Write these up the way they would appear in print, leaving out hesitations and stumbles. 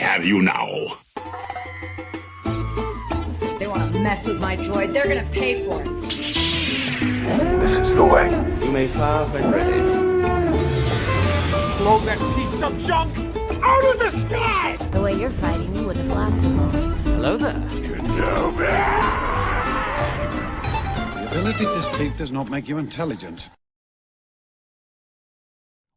have you now. They want to mess with my droid. They're going to pay for it. This is the way. You may fire when ready. Blow that piece of junk out of the sky! The way you're fighting, you wouldn't last long. Hello there. The ability to speak does not make you intelligent.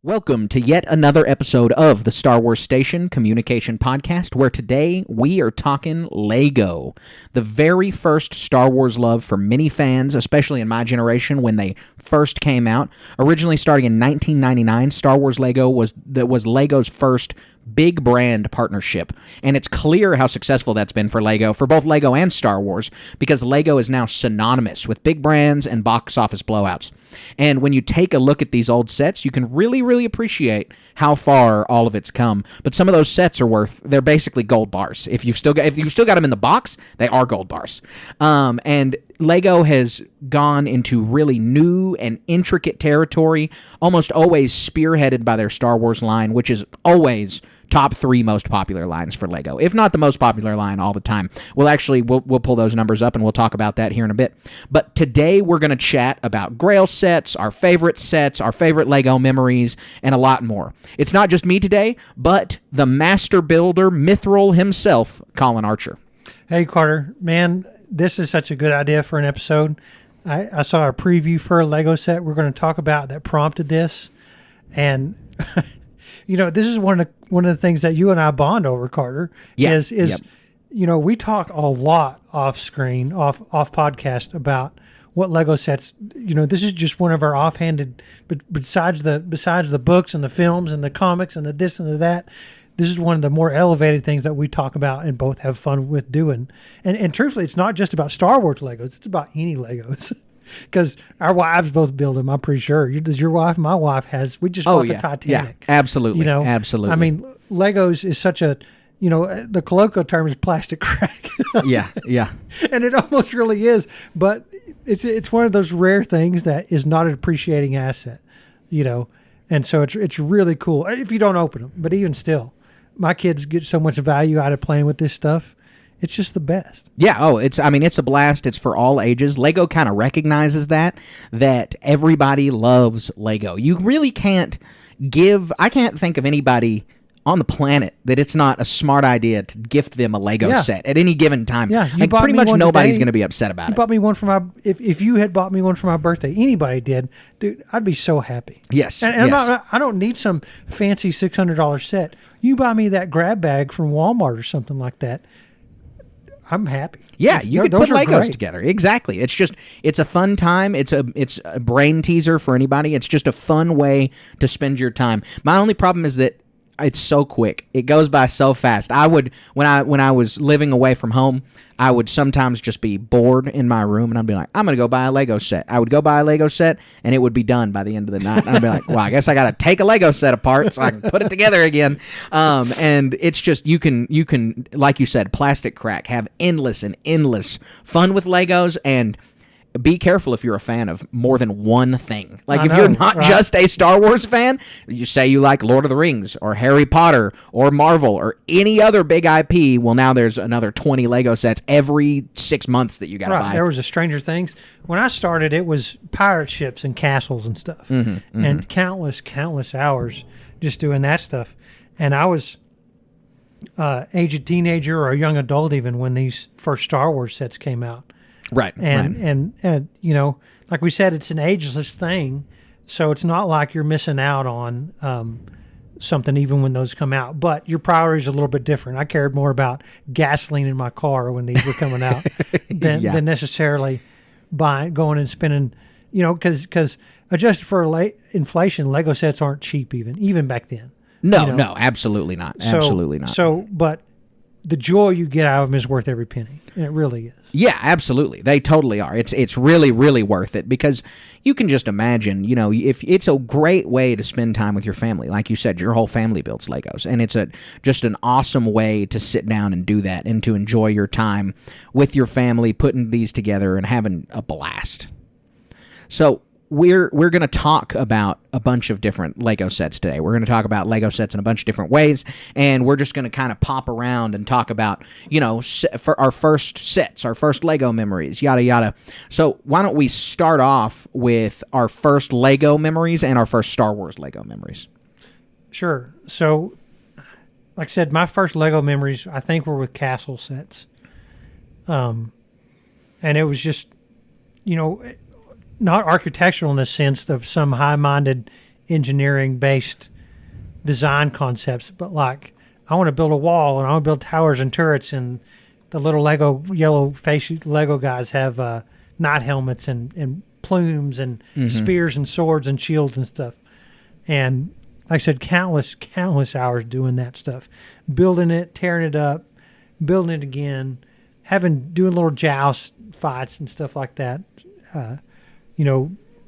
Welcome to yet another episode of the Star Wars Station Communication Podcast, where today we are talking Lego. The very first Star Wars love for many fans, especially in my generation when they first came out. Originally starting in 1999, Star Wars Lego was Lego's first big brand partnership, and it's clear how successful that's been for Lego, for both Lego and Star Wars, because Lego is now synonymous with big brands and box office blowouts. And when you take a look at these old sets, you can really appreciate how far all of it's come. But some of those sets they're basically gold bars. If you've still got them in the box, they are gold bars. And Lego has gone into really new and intricate territory, almost always spearheaded by their Star Wars line, which is always top 3 most popular lines for Lego, if not the most popular line all the time. We'll pull those numbers up and we'll talk about that here in a bit. But today we're going to chat about Grail sets, our favorite Lego memories, and a lot more. It's not just me today, but the master builder, Mithril himself, Colin Archer. Hey, Carter. Man, this is such a good idea for an episode. I saw a preview for a Lego set we're going to talk about that prompted this. And, this is one of the things that you and I bond over, Carter, is we talk a lot off screen, off podcast about what Lego sets, this is just one of our offhanded, but besides the books and the films and the comics and the this and the that, this is one of the more elevated things that we talk about and both have fun with doing. And truthfully, it's not just about Star Wars Legos. It's about any Legos. Because our wives both build them, I'm pretty sure. Does your wife? My wife has. We just bought the Titanic. Yeah, absolutely. Absolutely. I mean, Legos is such a, the colloquial term is plastic crack. Yeah. And it almost really is. But it's one of those rare things that is not an appreciating asset, And so it's really cool if you don't open them. But even still, my kids get so much value out of playing with this stuff. It's just the best. Yeah. It's a blast. It's for all ages. Lego kind of recognizes that everybody loves Lego. You really can't I can't think of anybody on the planet that it's not a smart idea to gift them a Lego set at any given time. Yeah. Pretty much nobody's going to be upset about it. You bought me one for my, if you had bought me one for my birthday, anybody did, dude, I'd be so happy. Yes. And I don't need some fancy $600 set. You buy me that grab bag from Walmart or something like that, I'm happy. Yeah, you could put Legos together. Exactly. It's a fun time. It's a brain teaser for anybody. It's just a fun way to spend your time. My only problem is that it's so quick. It goes by so fast. When I was living away from home, I would sometimes just be bored in my room, and I'd be like, I'm going to go buy a Lego set. I would go buy a Lego set, and it would be done by the end of the night. And I'd be like, well, I guess I got to take a Lego set apart so I can put it together again. And it's just, you can, like you said, plastic crack, have endless fun with Legos, and be careful if you're a fan of more than one thing. Like, if you're not just a Star Wars fan, you say you like Lord of the Rings or Harry Potter or Marvel or any other big IP, well, now there's another 20 Lego sets every 6 months that you got to buy. There was a Stranger Things. When I started, it was pirate ships and castles and stuff. And countless hours just doing that stuff. And I was age of teenager or a young adult even when these first Star Wars sets came out. Right. And like we said, it's an ageless thing, so it's not like you're missing out on something even when those come out. But your priorities are a little bit different. I cared more about gasoline in my car when these were coming out than necessarily going and spending, because adjusted for inflation, Lego sets aren't cheap even back then. No, absolutely not. Absolutely not. So, but the joy you get out of them is worth every penny. And it really is. Yeah, absolutely. They totally are. It's really worth it, because you can just imagine, if it's a great way to spend time with your family. Like you said, your whole family builds Legos, and it's just an awesome way to sit down and do that and to enjoy your time with your family, putting these together and having a blast. So we're going to talk about a bunch of different Lego sets today. We're going to talk about Lego sets in a bunch of different ways, and we're just going to kind of pop around and talk about, for our first sets, our first Lego memories, yada, yada. So why don't we start off with our first Lego memories and our first Star Wars Lego memories? Sure. So, like I said, my first Lego memories, I think, were with castle sets. And it was just, not architectural in the sense of some high-minded engineering-based design concepts, but like I want to build a wall and I want to build towers and turrets, and the little Lego yellow face Lego guys have knight helmets and plumes and spears and swords and shields and stuff. And like I said, countless hours doing that stuff, building it, tearing it up, building it again, doing little joust fights and stuff like that.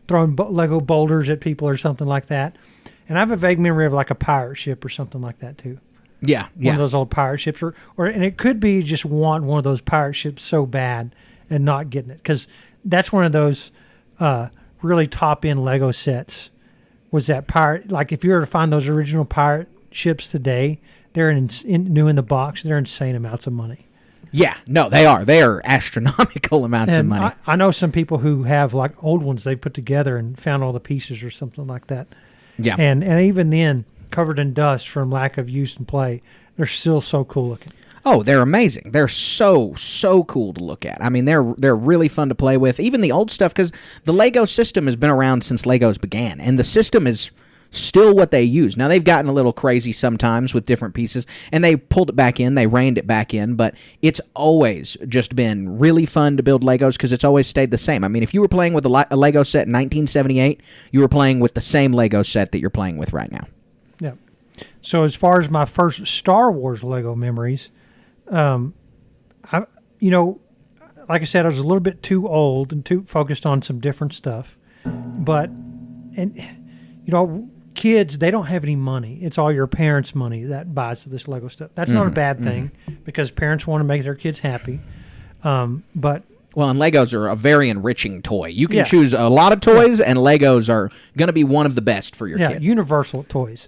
Throwing Lego boulders at people or something like that. And I have a vague memory of like a pirate ship or something like that too. Yeah. One of those old pirate ships, and it could be just wanting one of those pirate ships so bad and not getting it, because that's one of those really top end Lego sets. Was that pirate? Like if you were to find those original pirate ships today, they're new in the box. They're insane amounts of money. Yeah, no, they are. They are astronomical amounts of money. I know some people who have like old ones they put together and found all the pieces or something like that. Yeah. And even then, covered in dust from lack of use and play, they're still so cool looking. Oh, they're amazing. They're so cool to look at. I mean, they're really fun to play with. Even the old stuff, because the Lego system has been around since Legos began, and the system is still what they use. Now, they've gotten a little crazy sometimes with different pieces, and they pulled it back in, they reined it back in, but it's always just been really fun to build Legos because it's always stayed the same. I mean, if you were playing with a Lego set in 1978, you were playing with the same Lego set that you're playing with right now. Yeah. So as far as my first Star Wars Lego memories, like I said, I was a little bit too old and too focused on some different stuff, kids, they don't have any money. It's all your parents' money that buys this Lego stuff. That's not a bad thing because parents want to make their kids happy. And Legos are a very enriching toy. You can choose a lot of toys, and Legos are going to be one of the best for your kid. Yeah, universal toys.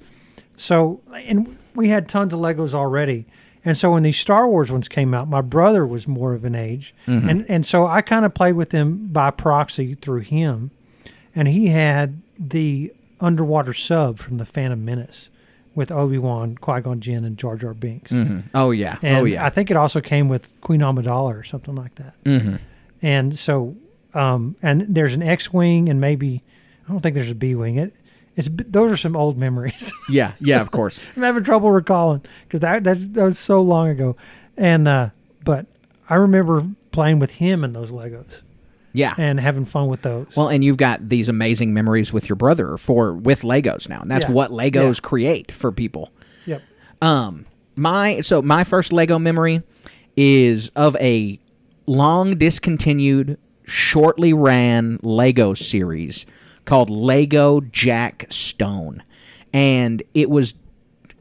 So, and we had tons of Legos already. And so when these Star Wars ones came out, my brother was more of an age. And so I kind of played with them by proxy through him. And he had the underwater sub from the Phantom Menace with Obi-Wan, Qui-Gon Jinn, and Jar Jar Binks. Oh, yeah. And I think it also came with Queen Amidala or something like that. And so, and there's an X-Wing and maybe, I don't think there's a B-Wing. Those are some old memories. Yeah, of course. I'm having trouble recalling because that was so long ago. And, but I remember playing with him in those Legos. Yeah. And having fun with those. Well, and you've got these amazing memories with your brother with Legos now. And that's what Legos create for people. Yep. My first Lego memory is of a long discontinued, shortly ran Lego series called Lego Jack Stone. And it was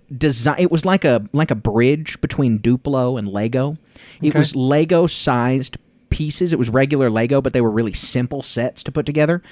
it was like a bridge between Duplo and Lego. It was Lego sized pieces. It was regular Lego, but they were really simple sets to put together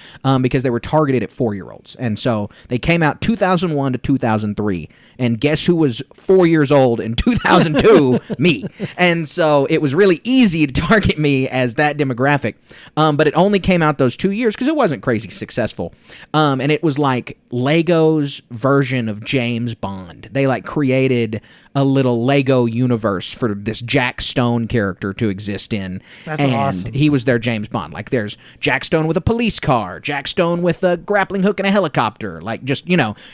because they were targeted at 4-year-olds. And so they came out 2001 to 2003. And guess who was 4 years old in 2002? Me. And so it was really easy to target me as that demographic. But it only came out those 2 years because it wasn't crazy successful. And it was like Lego's version of James Bond. They created a little Lego universe for this Jack Stone character to exist in. That's awesome. He was their James Bond. There's Jack Stone with a police car, Jack Stone with a grappling hook and a helicopter.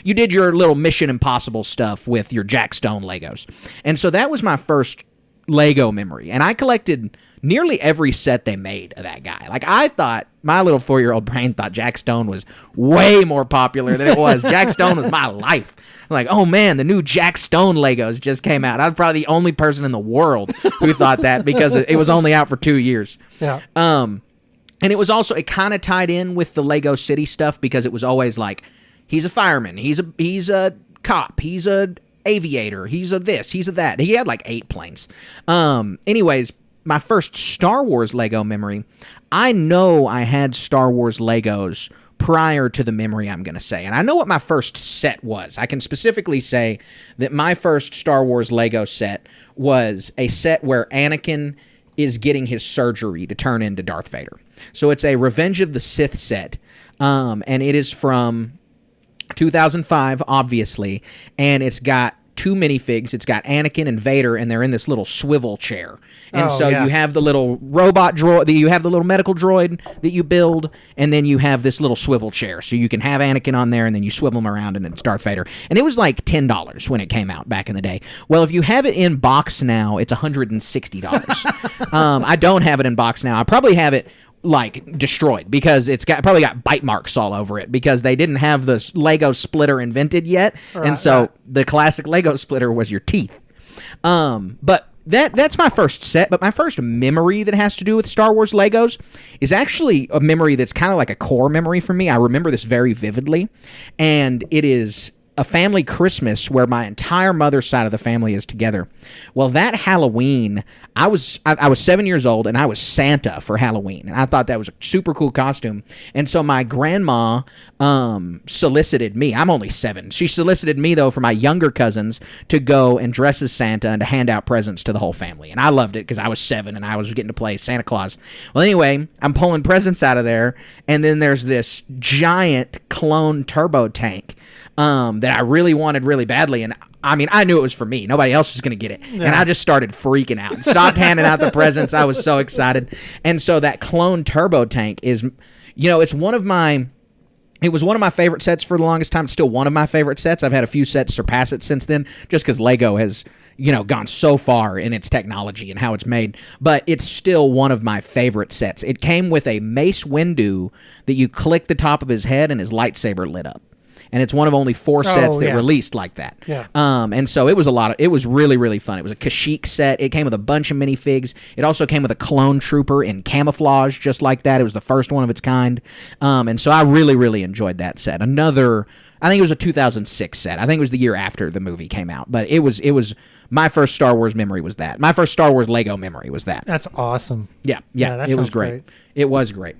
You did your little Mission Impossible stuff with your Jack Stone Legos. And so that was my first Lego memory. And I collected nearly every set they made of that guy. I thought, my little 4-year-old brain thought Jack Stone was way more popular than it was. Jack Stone was my life. Oh man, the new Jack Stone Legos just came out. I was probably the only person in the world who thought that because it was only out for 2 years. Yeah. And it was also, it kind of tied in with the Lego City stuff because it was always he's a fireman, he's a cop, he's a aviator, he's a this, he's a that. He had 8 planes. Anyways, my first Star Wars Lego memory, I know I had Star Wars Legos prior to the memory I'm going to say. And I know what my first set was. I can specifically say that my first Star Wars Lego set was a set where Anakin is getting his surgery to turn into Darth Vader. So it's a Revenge of the Sith set, and it is from 2005, obviously, and it's got 2 minifigs. It's got Anakin and Vader, and they're in this little swivel chair. And you have the little robot droid, you have the little medical droid that you build, and then you have this little swivel chair. So you can have Anakin on there, and then you swivel him around, and it's Darth Vader. And it was like $10 when it came out back in the day. Well, if you have it in box now, it's $160. I don't have it in box now. I probably have it like destroyed because it's probably got bite marks all over it because they didn't have the Lego splitter invented yet, and so the classic Lego splitter was your teeth. But that's my first set. But my first memory that has to do with Star Wars Legos is actually a memory that's kind of like a core memory for me. I remember this very vividly, and it is a family Christmas where my entire mother's side of the family is together. Well, that Halloween, I was 7 years old, and I was Santa for Halloween, and I thought that was a super cool costume. And so my grandma solicited me. I'm only 7. She solicited me, though, for my younger cousins to go and dress as Santa and to hand out presents to the whole family. And I loved it because I was 7 and I was getting to play Santa Claus. Well, anyway, I'm pulling presents out of there, and then there's this giant clone turbo tank that I really wanted really badly, and I mean, I knew it was for me. Nobody else was going to get it. Yeah. And I just started freaking out and stopped handing out the presents. I was so excited. And so that clone turbo tank is, it's one of my... It was one of my favorite sets for the longest time. It's still one of my favorite sets. I've had a few sets surpass it since then, just because Lego has, gone so far in its technology and how it's made. But it's still one of my favorite sets. It came with a Mace Windu that you click the top of his head and his lightsaber lit up. And it's one of only 4 sets that released like that. Yeah. And so it was really, really fun. It was a Kashyyyk set. It came with a bunch of minifigs. It also came with a clone trooper in camouflage, just like that. It was the first one of its kind. And so I really, really enjoyed that set. I think it was a 2006 set. I think it was the year after the movie came out. But it was my first Star Wars memory was that. My first Star Wars Lego memory was that. That's awesome. Yeah, it was great. It was great.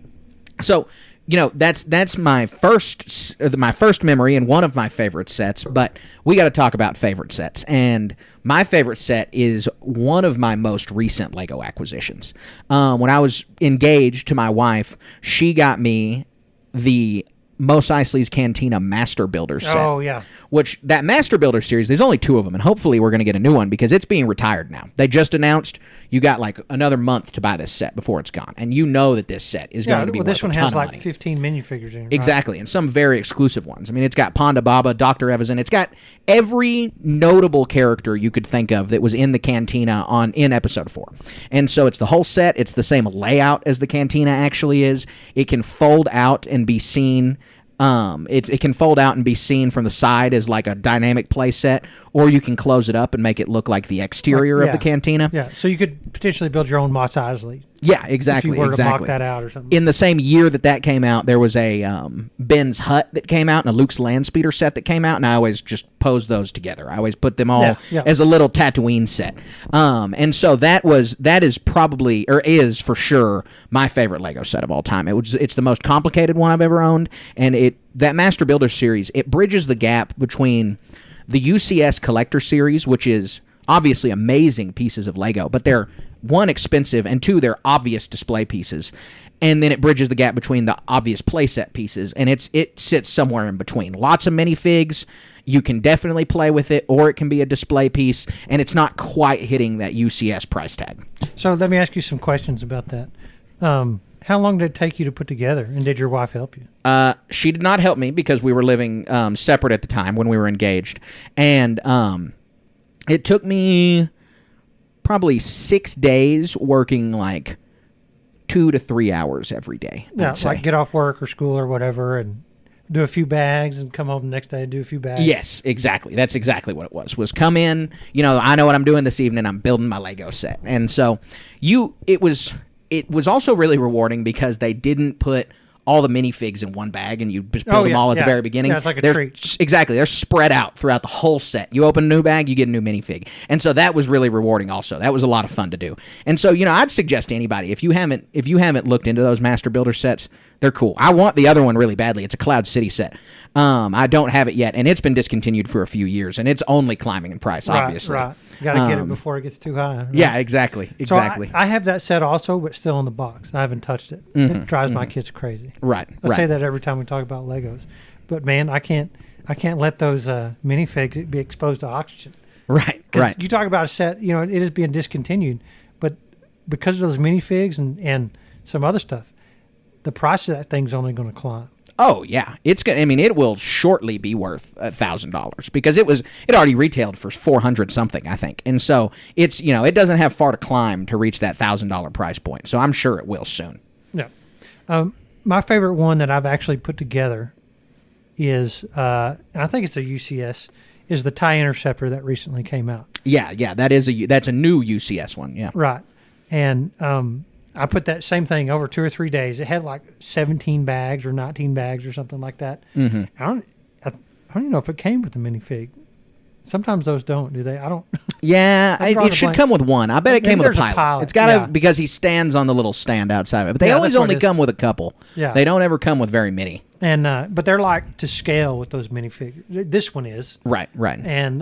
So... that's my first memory and one of my favorite sets, but we got to talk about favorite sets. And my favorite set is one of my most recent Lego acquisitions. When I was engaged to my wife, she got me the Mos Eisley's Cantina Master Builder set. Oh, yeah. Which, that Master Builder series, there's only 2 of them, and hopefully we're going to get a new one because it's being retired now. They just announced you got like another month to buy this set before it's gone, and you know that this set is going to be worth this one a ton has of like money. 15 minifigures in it, right? Exactly, and some very exclusive ones. I mean, it's got Ponda Baba, Dr. Evazan. It's got every notable character you could think of that was in the Cantina in Episode 4. And so it's the whole set. It's the same layout as the Cantina actually is. It can fold out and be seen... It can fold out and be seen from the side as like a dynamic play set, or you can close it up and make it look like the exterior of the Cantina. Yeah, so you could potentially build your own Mos Eisley. Yeah, exactly. If you were to mock that out or something. In the same year that came out, there was a Ben's Hut that came out and a Luke's Landspeeder set that came out, and I always just posed those together. I always put them all as a little Tatooine set. And so that is probably, or is for sure, my favorite Lego set of all time. It's the most complicated one I've ever owned, and that Master Builder series, it bridges the gap between the UCS Collector series, which is obviously amazing pieces of Lego, but they're, 1, expensive, and 2, they're obvious display pieces. And then it bridges the gap between the obvious playset pieces, and it sits somewhere in between. Lots of minifigs. You can definitely play with it, or it can be a display piece, and it's not quite hitting that UCS price tag. So let me ask you some questions about that. How long did it take you to put together, and did your wife help you? She did not help me because we were living separate at the time when we were engaged. And it took me probably 6 days working like 2 to 3 hours every day. Yeah, like get off work or school or whatever and do a few bags and come home the next day and do a few bags. Yes, exactly. That's exactly what it was come in, I know what I'm doing this evening. I'm building my Lego set. And so it was also really rewarding because they didn't put all the minifigs in one bag and you just build them all at the very beginning. Yeah, it's like a treat. Exactly. They're spread out throughout the whole set. You open a new bag, you get a new minifig. And so that was really rewarding also. That was a lot of fun to do. And so, I'd suggest to anybody, if you haven't looked into those Master Builder sets, They're cool. I want the other one really badly. It's a Cloud City set. I don't have it yet, and it's been discontinued for a few years, and it's only climbing in price, obviously. Right. You got to get it before it gets too high. Right? Yeah, exactly. So I have that set also, but still in the box. I haven't touched it. It drives my kids crazy. Right. I say that every time we talk about Legos. But, man, I can't let those minifigs be exposed to oxygen. Right. You talk about a set, it is being discontinued, but because of those minifigs and some other stuff, the price of that thing's only going to climb. Oh yeah, it will shortly be worth $1,000 because it already retailed for $400 something, I think, and so it doesn't have far to climb to reach that $1,000 price point. So I'm sure it will soon. Yeah, my favorite one that I've actually put together is, and I think it's a UCS, is the TIE Interceptor that recently came out. Yeah, that's a new UCS one. Yeah, right, and I put that same thing over 2 or 3 days. It had like 17 bags or 19 bags or something like that. Mm-hmm. I don't even know if it came with the minifig. Sometimes those don't, do they? I don't. Yeah, it should come with one. I bet it came with a pilot. It's got to, because he stands on the little stand outside of it. But they always only come with a couple. Yeah. They don't ever come with very many. And but they're like to scale with those minifigures. This one is. Right. And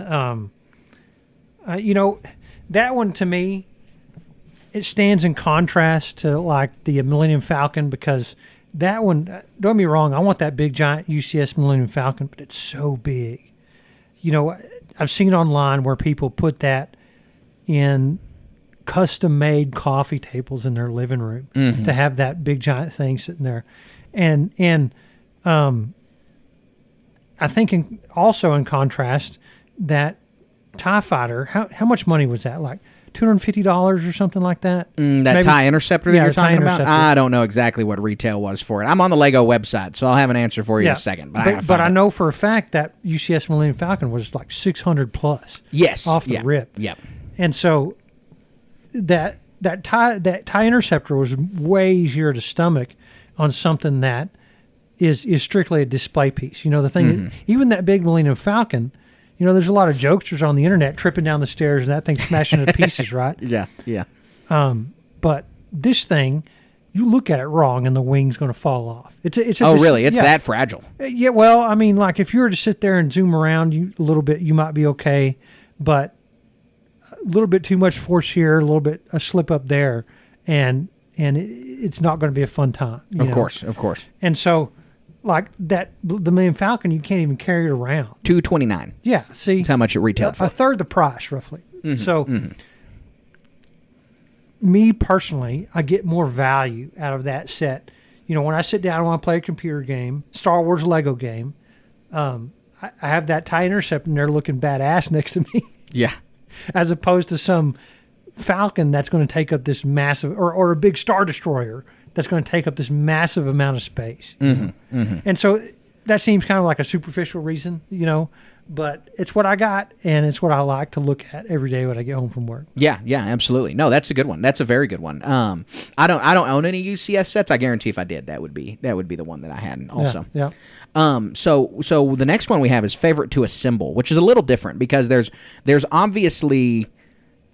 that one to me, it stands in contrast to like the Millennium Falcon, because that one, don't get me wrong, I want that big giant UCS Millennium Falcon, but it's so big. I've seen online where people put that in custom-made coffee tables in their living room to have that big giant thing sitting there. And I think also in contrast, that TIE Fighter, how much money was that? Like $250 or something like that? That TIE Interceptor that you're talking about? I don't know exactly what retail was for it. I'm on the Lego website, so I'll have an answer for you in a second. But I know for a fact that UCS Millennium Falcon was like 600 plus. Yes. Off the rip. Yep. And so that TIE Interceptor was way easier to stomach on something that is strictly a display piece. The thing, even that big Millennium Falcon, there's a lot of jokesters on the internet tripping down the stairs and that thing smashing to pieces, right? Yeah. But this thing, you look at it wrong and the wing's going to fall off. Really? It's that fragile? Yeah, well, I mean, like if you were to sit there and zoom around a little bit, you might be okay. But a little bit too much force here, a little bit a slip up there, and it's not going to be a fun time. Of course. And so, like the Millennium Falcon, you can't even carry it around. $229. Yeah, see, that's how much it retailed for. A third the price, roughly. So, me personally, I get more value out of that set. When I sit down and want to play a computer game, Star Wars Lego game, I have that TIE Interceptor and they're looking badass next to me. Yeah. As opposed to some Falcon that's going to take up this massive, or a big Star Destroyer that's going to take up this massive amount of space. And so that seems kind of like a superficial reason, but it's what I got, and it's what I like to look at every day when I get home from work. Yeah, absolutely. No, that's a good one. That's a very good one. I don't own any UCS sets. I guarantee if I did, that would be the one that I had also. Yeah. So the next one we have is favorite to assemble, which is a little different because there's obviously,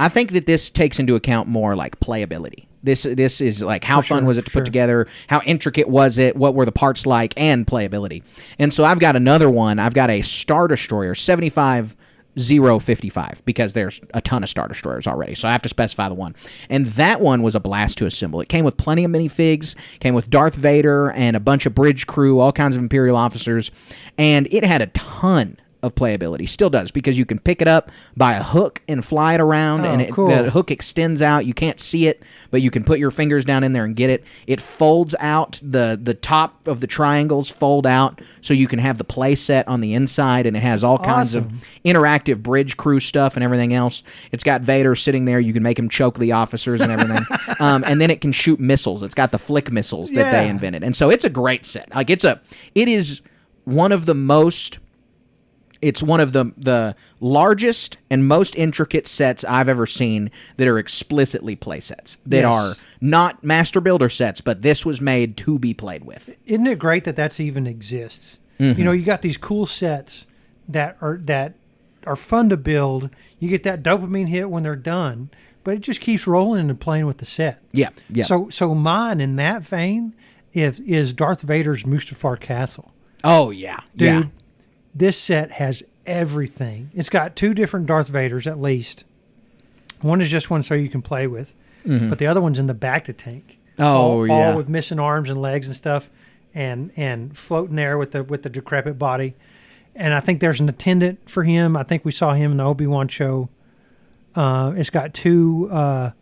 I think that this takes into account more like playability. This is like how fun was it to put together, how intricate was it, what were the parts like, and playability. And so I've got another one. I've got a Star Destroyer 75055 because there's a ton of Star Destroyers already, so I have to specify the one. And that one was a blast to assemble. It came with plenty of minifigs, came with Darth Vader and a bunch of bridge crew, all kinds of Imperial officers, and it had a ton of playability. Still does, because you can pick it up by a hook and fly it around, cool. The hook extends out. You can't see it, but you can put your fingers down in there and get it. It folds out. The top of the triangles fold out, so you can have the play set on the inside, and it has all kinds of interactive bridge crew stuff and everything else. It's got Vader sitting there. You can make him choke the officers and everything. And then it can shoot missiles. It's got the flick missiles that they invented. And so it's a great set. Like it is one of the most... It's one of the largest and most intricate sets I've ever seen that are explicitly play sets, that are not master builder sets, but this was made to be played with. Isn't it great that even exists? You got these cool sets that are fun to build. You get that dopamine hit when they're done, but it just keeps rolling into playing with the set. Yeah. So mine in that vein is Darth Vader's Mustafar Castle. Oh, yeah. Dude, yeah. this set has everything. It's got 2 different Darth Vaders at least. One is just one so you can play with, but the other one's in the back of the tank. All with missing arms and legs and stuff, and floating there with the decrepit body. And I think there's an attendant for him. I think we saw him in the Obi-Wan show. It's got 2.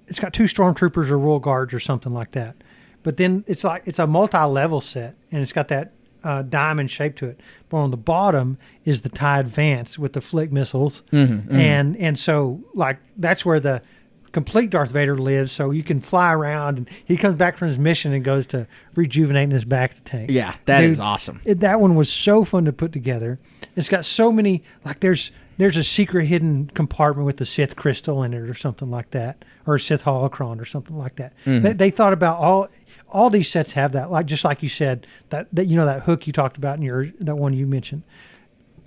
It's got 2 stormtroopers or royal guards or something like that. But then it's a multi-level set, and it's got that diamond shape to it. But on the bottom is the TIE Advance with the flick missiles, and so like that's where the complete Darth Vader lives. So you can fly around, and he comes back from his mission and goes to rejuvenating his back to tank. Yeah, that is awesome. That one was so fun to put together. It's got so many, like there's a secret hidden compartment with the Sith crystal in it or something like that, or a Sith holocron or something like that. They thought about all these sets have that, like just like you said, that you know, that hook you talked about in that one you mentioned.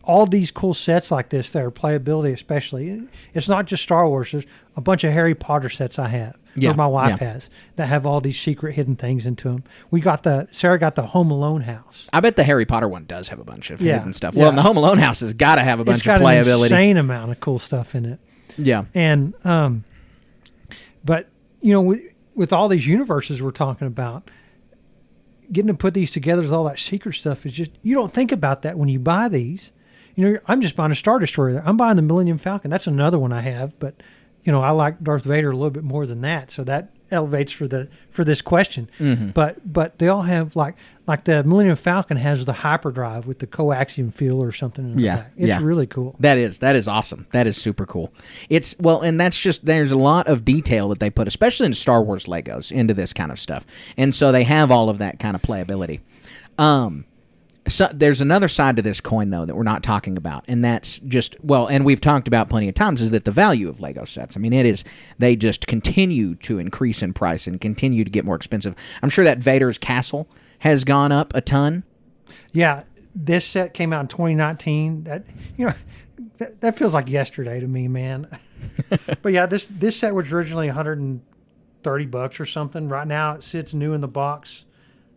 All these cool sets like this, that are playability especially. It's not just Star Wars. There's a bunch of Harry Potter sets I have, or my wife has, that have all these secret hidden things into them. Sarah got the Home Alone house. I bet the Harry Potter one does have a bunch of hidden stuff. Yeah. Well, and the Home Alone house has got to have a bunch of playability. It's got an insane amount of cool stuff in it. Yeah. And, but, you know, with all these universes we're talking about, getting to put these together with all that secret stuff is just, you don't think about that when you buy these. You know, I'm just buying a Star Destroyer. I'm buying the Millennium Falcon. That's another one I have, but you know, I like Darth Vader a little bit more than that, so that elevates for this question. But they all have like the Millennium Falcon has the hyperdrive with the coaxium fuel or something in the back. It's really cool. That is awesome. That is super cool. And that's just, there's a lot of detail that they put, especially in Star Wars Legos, into this kind of stuff, and so they have all of that kind of playability. So there's another side to this coin, though, that we're not talking about, and that's just, and we've talked about plenty of times, is that the value of Lego sets. I mean, they just continue to increase in price and continue to get more expensive. I'm sure that Vader's castle has gone up a ton. Yeah, this set came out in 2019. That feels like yesterday to me, man. But yeah, this set was originally $130 or something. Right now, it sits new in the box,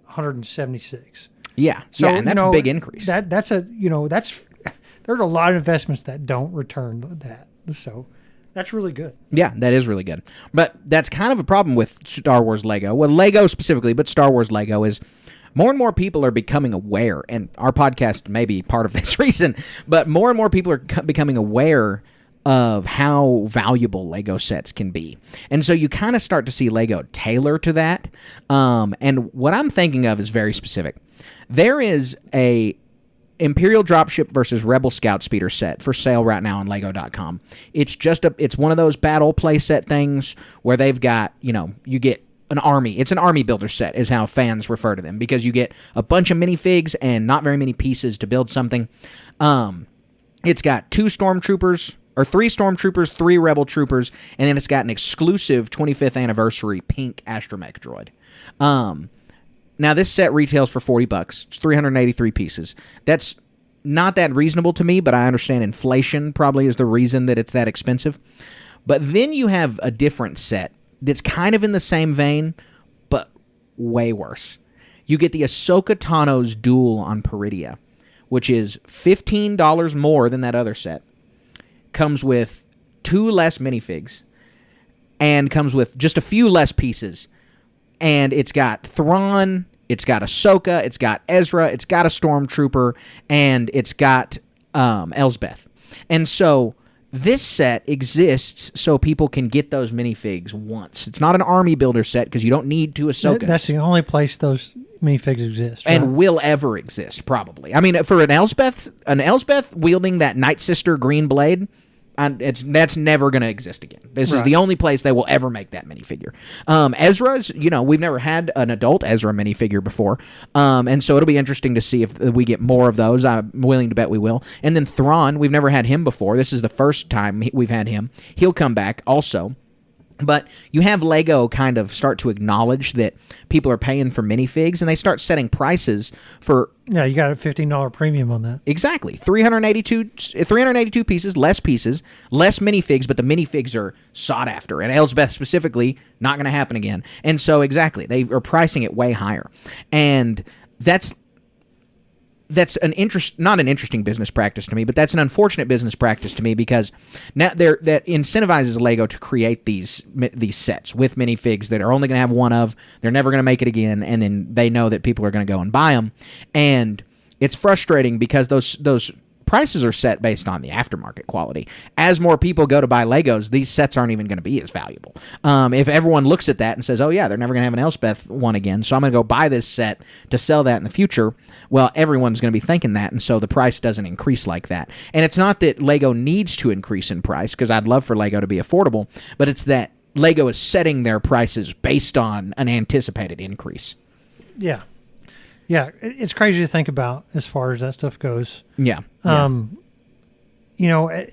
$176. Yeah, so, and that's a big increase. There's a lot of investments that don't return that. So that's really good. Yeah, that is really good. But that's kind of a problem with Star Wars Lego. Well, Lego specifically, but Star Wars Lego is more and more people are becoming aware, and our podcast may be part of this reason, but more and more people are becoming aware of how valuable Lego sets can be. And so you kind of start to see Lego tailor to that. And what I'm thinking of is very specific. There is a Imperial Dropship versus Rebel Scout Speeder set for sale right now on Lego.com. It's one of those battle play set things where they've got, you get an army. It's an army builder set is how fans refer to them, because you get a bunch of minifigs and not very many pieces to build something. It's got 3 Stormtroopers, 3 Rebel Troopers, and then it's got an exclusive 25th anniversary pink astromech droid. Now, this set retails for $40. It's 383 pieces. That's not that reasonable to me, but I understand inflation probably is the reason that it's that expensive. But then you have a different set that's kind of in the same vein, but way worse. You get the Ahsoka Tano's Duel on Peridia, which is $15 more than that other set. Comes with 2 less minifigs, and comes with just a few less pieces. And it's got Thrawn, it's got Ahsoka, it's got Ezra, it's got a Stormtrooper, and it's got Elsbeth. And so this set exists so people can get those minifigs once. It's not an army builder set because you don't need 2 Ahsokas. That's the only place those minifigs exist. Right? And will ever exist, probably. I mean, for an Elsbeth wielding that Night Sister green blade, that's never going to exist again. This is the only place they will ever make that minifigure. Ezra's, we've never had an adult Ezra minifigure before, and so it'll be interesting to see if we get more of those. I'm willing to bet we will. And then Thrawn, we've never had him before. This is the first time we've had him. He'll come back also. But you have Lego kind of start to acknowledge that people are paying for minifigs, and they start setting prices for... Yeah, you got a $15 premium on that. Exactly. 382 pieces, less minifigs, but the minifigs are sought after. And Elsbeth specifically, not going to happen again. And so, exactly, they are pricing it way higher. And that's not an interesting business practice to me, but that's an unfortunate business practice to me, because now that incentivizes Lego to create these sets with minifigs that are only going to have one of, they're never going to make it again, and then they know that people are going to go and buy them, and it's frustrating because those prices are set based on the aftermarket quality. As more people go to buy Legos, these sets aren't even going to be as valuable. If everyone looks at that and says, oh yeah, they're never going to have an Elspeth one again, so I'm going to go buy this set to sell that in the future, well, everyone's going to be thinking that, and so the price doesn't increase like that. And it's not that Lego needs to increase in price, because I'd love for Lego to be affordable, but it's that Lego is setting their prices based on an anticipated increase. Yeah. Yeah, it's crazy to think about as far as that stuff goes. Yeah. You know,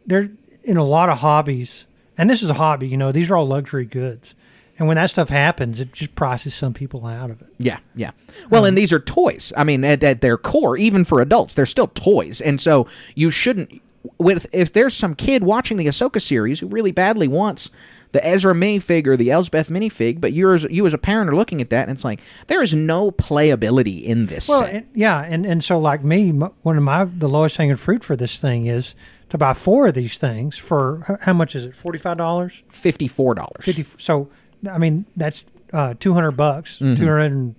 they're in a lot of hobbies, and this is a hobby, you know, these are all luxury goods. And when that stuff happens, it just prices some people out of it. Yeah, yeah. Well, and these are toys. I mean, at their core, even for adults, they're still toys. And so you shouldn't... If there's some kid watching the Ahsoka series who really badly wants the Ezra minifig or the Elsbeth minifig, but you as a parent are looking at that, and it's like, there is no playability in this set. And so like me, one of the lowest hanging fruit for this thing is to buy 4 of these things for, how much is it, $45? $54. So, I mean, that's $200, Mm-hmm.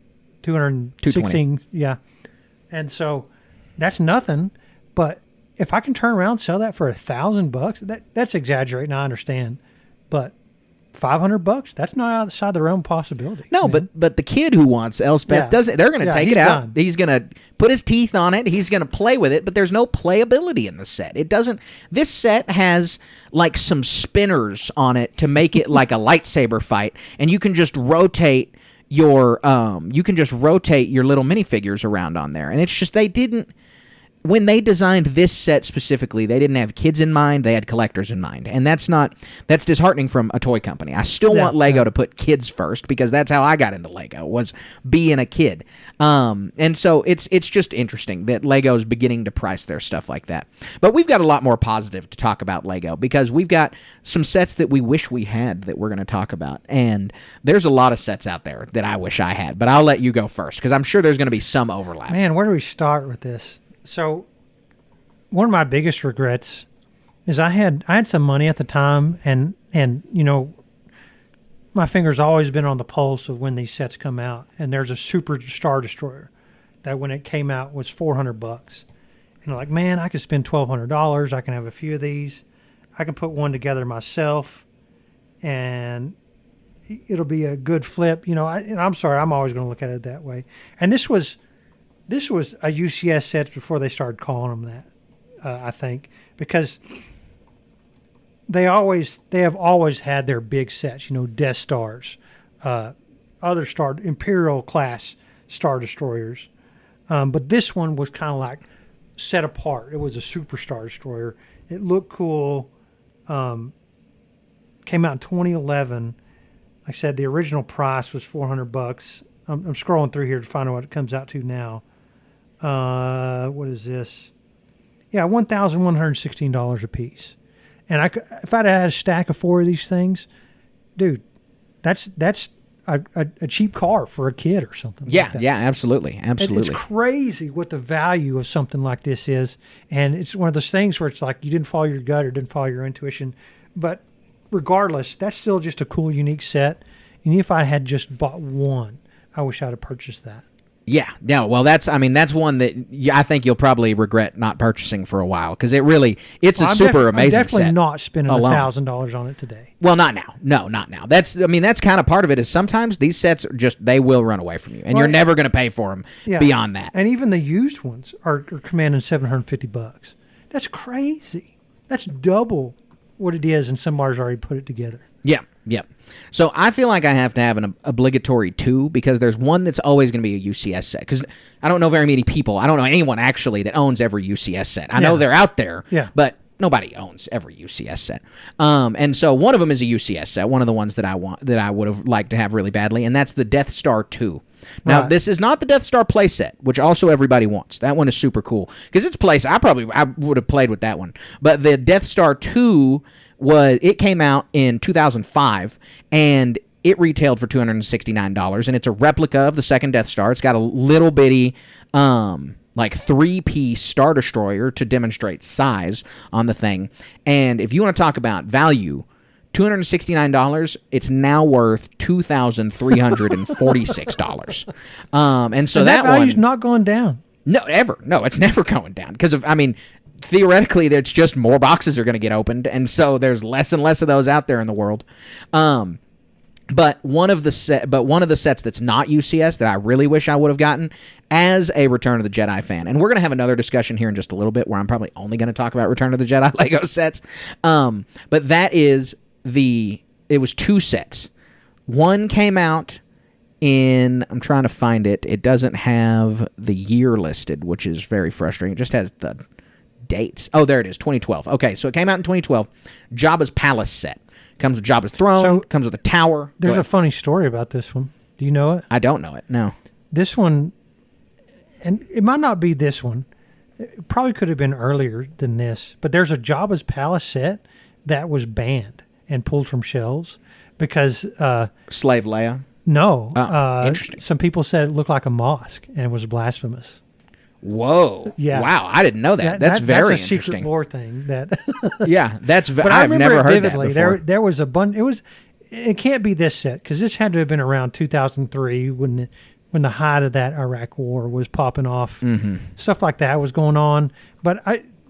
216, yeah. And so that's nothing, but if I can turn around and sell that for $1,000, that's exaggerating, I understand, but $500, that's not outside the realm of possibility. No, man. but the kid who wants Elspeth doesn't. They're going to take it out. Done. He's going to put his teeth on it. He's going to play with it, but there's no playability in the set. It doesn't. This set has like some spinners on it to make it like a lightsaber fight, and you can just rotate your little minifigures around on there, and it's just they didn't. When they designed this set specifically, they didn't have kids in mind, they had collectors in mind. And that's disheartening from a toy company. I still want Lego to put kids first, because that's how I got into Lego, was being a kid. And so it's just interesting that Lego is beginning to price their stuff like that. But we've got a lot more positive to talk about Lego, because we've got some sets that we wish we had that we're going to talk about. And there's a lot of sets out there that I wish I had, but I'll let you go first, because I'm sure there's going to be some overlap. Man, where do we start with this? So, one of my biggest regrets is I had some money at the time, and you know, my finger's always been on the pulse of when these sets come out. And there's a Super Star Destroyer that when it came out was $400, and I'm like, man, I could spend $1,200. I can have a few of these. I can put one together myself, and it'll be a good flip. You know, and I'm sorry, I'm always going to look at it that way. And this was a UCS set before they started calling them that, I think, because they have always had their big sets, you know, Death Stars, other Imperial class Star Destroyers. But this one was kind of like set apart. It was a Super Star Destroyer. It looked cool. Came out in 2011. Like I said, the original price was $400. I'm scrolling through here to find out what it comes out to now. What is this? Yeah, $1,116 a piece. And if I'd had a stack of 4 of these things, dude, that's a cheap car for a kid or something. Yeah, like that. yeah, absolutely. It's crazy what the value of something like this is, and it's one of those things where it's like you didn't follow your gut or didn't follow your intuition, but regardless, that's still just a cool, unique set. And if I had just bought one, I wish I'd have purchased that. Yeah, no, well, that's one that I think you'll probably regret not purchasing for a while, because it's a super amazing set. I'm definitely not spending $1,000 on it today. Well, not now. No, not now. That's kind of part of it, is sometimes these sets they will run away from you, and you're never going to pay for them beyond that. And even the used ones are commanding $750. That's crazy. That's double what it is, and somebody's already put it together. Yeah, yeah. So I feel like I have to have an obligatory 2, because there's one that's always going to be a UCS set. Because I don't know very many people. I don't know anyone actually that owns every UCS set. I know they're out there, but nobody owns every UCS set. And so one of them is a UCS set, one of the ones that I would have liked to have really badly, and that's the Death Star 2. Now, This is not the Death Star playset, which also everybody wants. That one is super cool because it's place. I would have played with that one. But the Death Star 2 came out in 2005, and it retailed for $269, and it's a replica of the second Death Star. It's got a little bitty, like 3-piece Star Destroyer to demonstrate size on the thing. And if you want to talk about value, $269, it's now worth $2,346. And so that value's one, not going down. No, ever. No, it's never going down because theoretically, there's just more boxes are going to get opened, and so there's less and less of those out there in the world. But one of the sets that's not UCS that I really wish I would have gotten as a Return of the Jedi fan, and we're going to have another discussion here in just a little bit where I'm probably only going to talk about Return of the Jedi Lego sets. But that is it was 2 sets. One came out in, I'm trying to find it. It doesn't have the year listed, which is very frustrating. It just has the dates. Oh, there it is, 2012. Okay, so it came out in 2012. Jabba's Palace set. Comes with Jabba's throne, comes with a tower. There's a funny story about this one. Do you know it? I don't know it, no. This one, and it might not be this one. It probably could have been earlier than this, but there's a Jabba's Palace set that was banned and pulled from shelves because... Slave Leia? No. Interesting. Some people said it looked like a mosque and it was blasphemous. Whoa. Yeah. Wow, I didn't know that. That's very that's a interesting. secret lore thing. That Yeah, but I've never heard that before. There was a bunch. It can't be this set because this had to have been around 2003 when the height of that Iraq war was popping off. Mm-hmm. Stuff like that was going on. But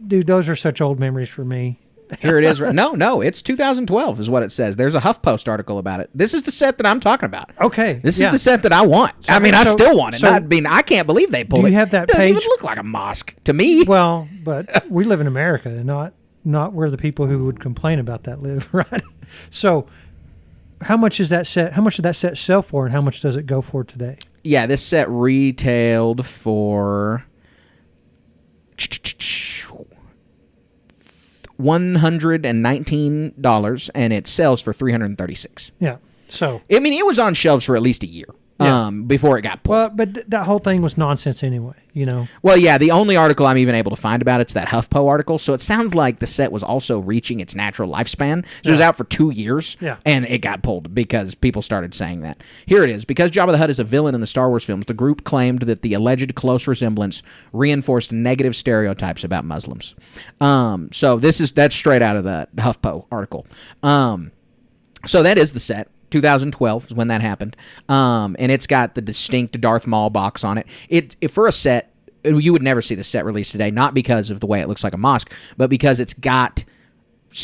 dude, those are such old memories for me. Here it is. No, it's 2012 is what it says. There's a HuffPost article about it. This is the set that I'm talking about. Okay. This is the set that I want. I still want it. I can't believe they pulled it. Do you have that It doesn't page? even look like a mosque to me. Well, but we live in America, and not where the people who would complain about that live, right? So, how much is that set? How much did that set sell for, and how much does it go for today? Yeah, this set retailed for $119, and it sells for $336. Yeah. So it was on shelves for at least a year before it got pulled. Well, but that whole thing was nonsense anyway, Well, yeah, the only article I'm even able to find about it's that HuffPo article, so it sounds like the set was also reaching its natural lifespan. So it was out for 2 years, and it got pulled because people started saying that. Here it is. Because Jabba the Hutt is a villain in the Star Wars films, the group claimed that the alleged close resemblance reinforced negative stereotypes about Muslims. So that's straight out of the HuffPo article. So that is the set. 2012 is when that happened, and it's got the distinct Darth Maul box on it. For a set, you would never see the set released today, not because of the way it looks like a mosque, but because it's got 8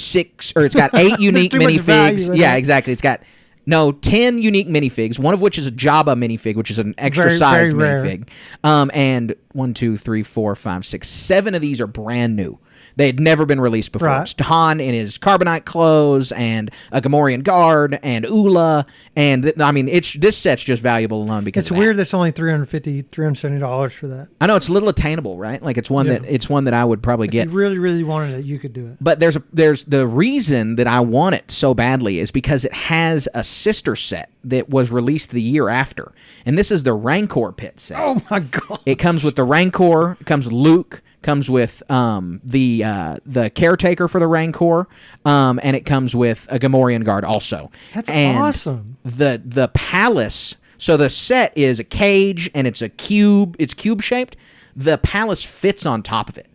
unique minifigs. Yeah, exactly. It's got 10 unique minifigs, one of which is a Jabba minifig, which is an extra size minifig. And 1, 2, 3, 4, 5, 6, 7 of these are brand new. They had never been released before. Right. It's Han in his carbonite clothes, and a Gamorrean guard, and Ula, and this set's just valuable alone because it's weird. That's only $370 for that. I know it's a little attainable, right? Like it's one that I would probably get. If you really, really wanted it, you could do it. But there's the reason that I want it so badly is because it has a sister set that was released the year after, and this is the Rancor pit set. Oh my god! It comes with the Rancor. It comes with Luke. Comes with the caretaker for the Rancor, and it comes with a Gamorrean guard also. That's awesome. The palace. So the set is a cage and it's a cube. It's cube shaped. The palace fits on top of it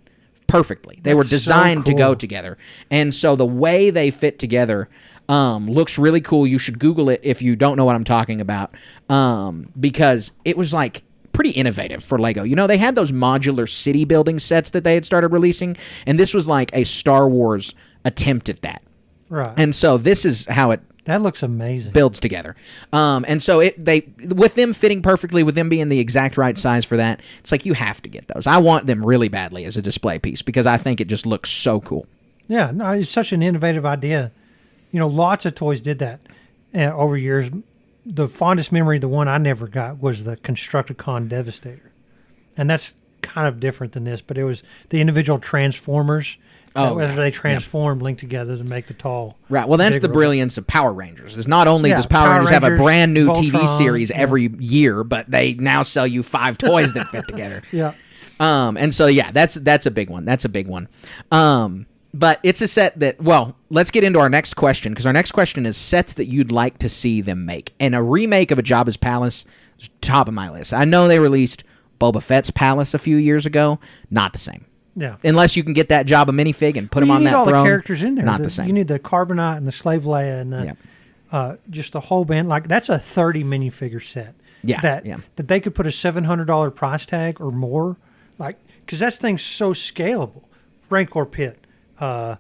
perfectly. They were designed to go together, and so the way they fit together looks really cool. You should Google it if you don't know what I'm talking about, because it was like pretty innovative for Lego. They had those modular city building sets that they had started releasing, and this was like a Star Wars attempt at that. Right. And so this is how it that looks amazing. Builds together. And so with them fitting perfectly, with them being the exact right size for that, it's like you have to get those. I want them really badly as a display piece because I think it just looks so cool. Yeah, no, it's such an innovative idea. Lots of toys did that over years. The fondest memory, the one I never got, was the Constructicon Devastator. And that's kind of different than this, but it was the individual Transformers. Whether they transform, link together to make the tall. Right. Well, that's the bigger. brilliance of Power Rangers. Is not only Yeah, does Power Rangers have a Rangers, brand new TV Voltron, series every year, but they now sell you 5 toys that fit together. Yeah. And so that's a big one. That's a big one. But it's a set that, well, let's get into our next question, because our next question is sets that you'd like to see them make. And a remake of a Jabba's Palace is top of my list. I know they released Boba Fett's Palace a few years ago. Not the same. Yeah. Unless you can get that Jabba minifig and put him on that throne. You need all the characters in there. Not the same. You need the Carbonite and the Slave Leia and the, just the whole band. Like, that's a 30 minifigure set. Yeah, That they could put a $700 price tag or more. Like, because that thing's so scalable. Rancor Pit. The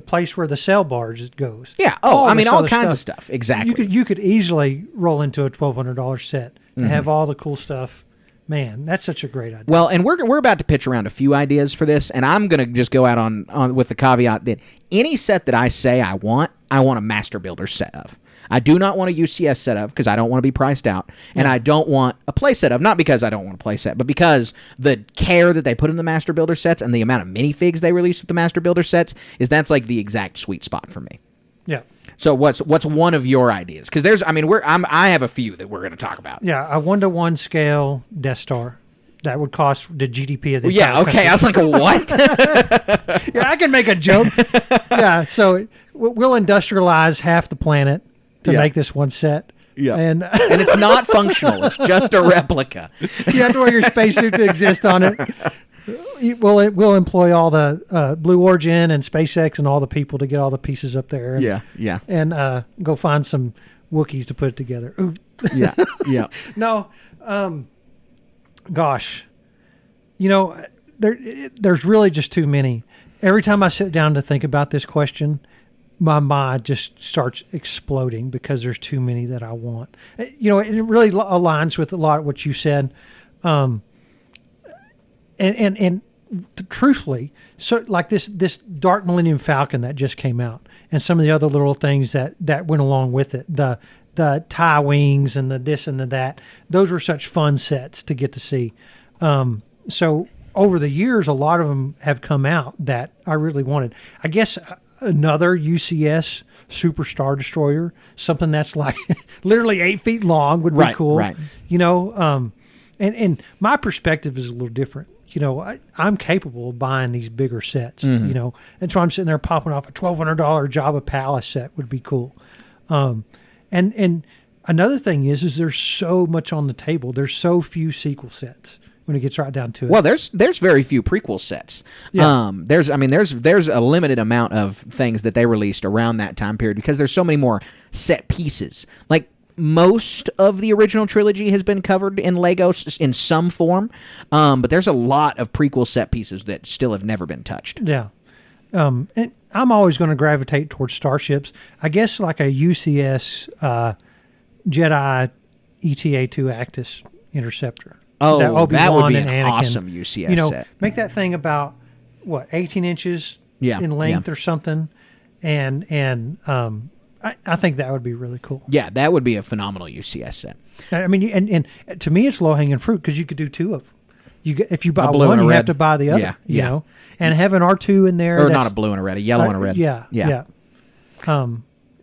place where the sail barge goes. Yeah. Oh, I mean, all kinds of stuff. Exactly. You could easily roll into a $1,200 set and have all the cool stuff. Man, that's such a great idea. Well, and we're about to pitch around a few ideas for this, and I'm going to just go out on with the caveat that any set that I say I want a Master Builder set of. I do not want a UCS set of, because I don't want to be priced out, and I don't want a play set of, not because I don't want a play set, but because the care that they put in the Master Builder sets and the amount of minifigs they release with the Master Builder sets that's like the exact sweet spot for me. Yeah. So what's one of your ideas? Because I have a few that we're going to talk about. Yeah, a 1-to-1 scale Death Star. That would cost the GDP of the yeah, okay. country. I was like, what? Yeah, I can make a joke. Yeah, so we'll industrialize half the planet to make this one set. Yeah. And it's not functional. It's just a replica. You have to wear your spacesuit to exist on it. We'll employ all the Blue Origin and SpaceX and all the people to get all the pieces up there. And, yeah. And go find some Wookiees to put it together. Ooh. Yeah. No, gosh, there's really just too many. Every time I sit down to think about this question, my mind just starts exploding because there's too many that I want. It really aligns with a lot of what you said. And truthfully, so like this Dark Millennium Falcon that just came out, and some of the other little things that went along with it, the tie wings and the this and the that, those were such fun sets to get to see. So over the years, a lot of them have come out that I really wanted. I guess another UCS Super Star Destroyer, something that's like literally 8 feet long would be cool. Right. And my perspective is a little different. I'm capable of buying these bigger sets, and so I'm sitting there popping off a $1,200 Jabba Palace set would be cool. And another thing is there's so much on the table. There's so few sequel sets when it gets right down to it. Well, there's very few prequel sets. Yeah. There's a limited amount of things that they released around that time period because there's so many more set pieces. Like, most of the original trilogy has been covered in Lego in some form, but there's a lot of prequel set pieces that still have never been touched. Yeah. And I'm always going to gravitate towards starships. I guess like a UCS Jedi ETA-2 Actis Interceptor. Oh, that would Obi-Wan be and an Anakin, awesome UCS set. Make that thing about, 18 inches in length or something, and I think that would be really cool. Yeah, that would be a phenomenal UCS set. I mean, and to me, it's low-hanging fruit because you could do two of them. If you buy blue one, and a you red. have to buy the other. You know, and have an R2 in there. Or not a blue and a red, a yellow and a red. Yeah.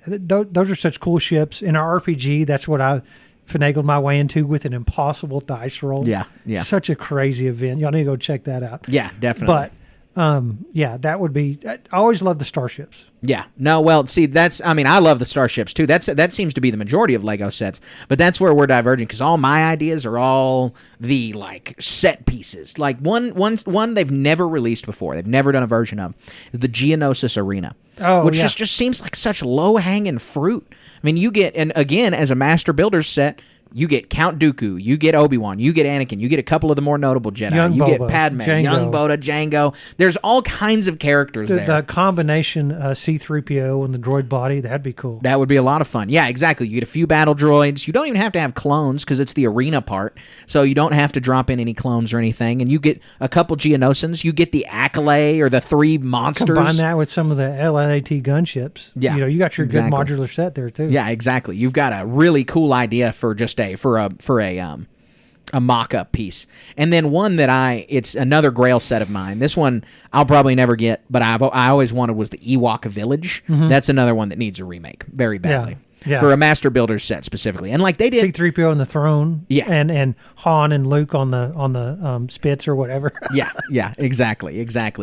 Those are such cool ships. In our RPG, that's what I finagled my way into with an impossible dice roll. Yeah. Such a crazy event. Y'all need to go check that out. Yeah, definitely. But that would be. I always love the starships. Yeah. No, well, see, I love the starships too. That seems to be the majority of Lego sets, but that's where we're diverging because all my ideas are all the set pieces. Like one they've never released before. They've never done a version of is the Geonosis Arena. Which just seems like such low-hanging fruit. I mean, you get, and again, as a Master Builders set, you get Count Dooku, you get Obi-Wan, you get Anakin, you get a couple of the more notable Jedi, you get Padme, young Boba, Jango. There's all kinds of characters there. The combination C-3PO and the droid body, that'd be cool. That would be a lot of fun. Yeah, exactly. You get a few battle droids. You don't even have to have clones because it's the arena part, so you don't have to drop in any clones or anything. And you get a couple Geonosins. You get the Accolade or the 3 monsters. Combine that with some of the LAT gunships. Yeah, you got your good modular set there too. Yeah, exactly. You've got a really cool idea for just mock-up piece. And then one that it's another Grail set of mine. This one I'll probably never get, but I always wanted was the Ewok Village. That's another one that needs a remake very badly. Yeah. For a Master Builder set specifically. And like they did C-3PO on the throne. Yeah. And Han and Luke on the spits or whatever. yeah, exactly.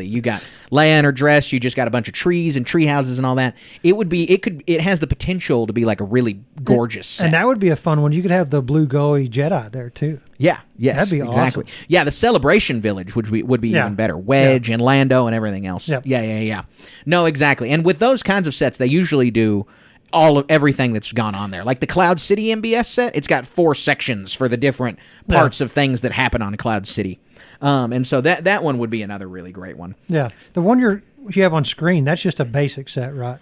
You got Leia in her dress, you just got a bunch of trees and tree houses and all that. It has the potential to be like a really gorgeous set. And that would be a fun one. You could have the blue glowy Jedi there too. Yes, That'd be exactly. awesome. Yeah, the Celebration Village would be even better. Wedge and Lando and everything else. Yep. Yeah. No, exactly. And with those kinds of sets, they usually do everything that's gone on there. Like the Cloud City MBS set, it's got 4 sections for the different parts of things that happen on Cloud City. And so that one would be another really great one. Yeah. The one you have on screen, that's just a basic set, right?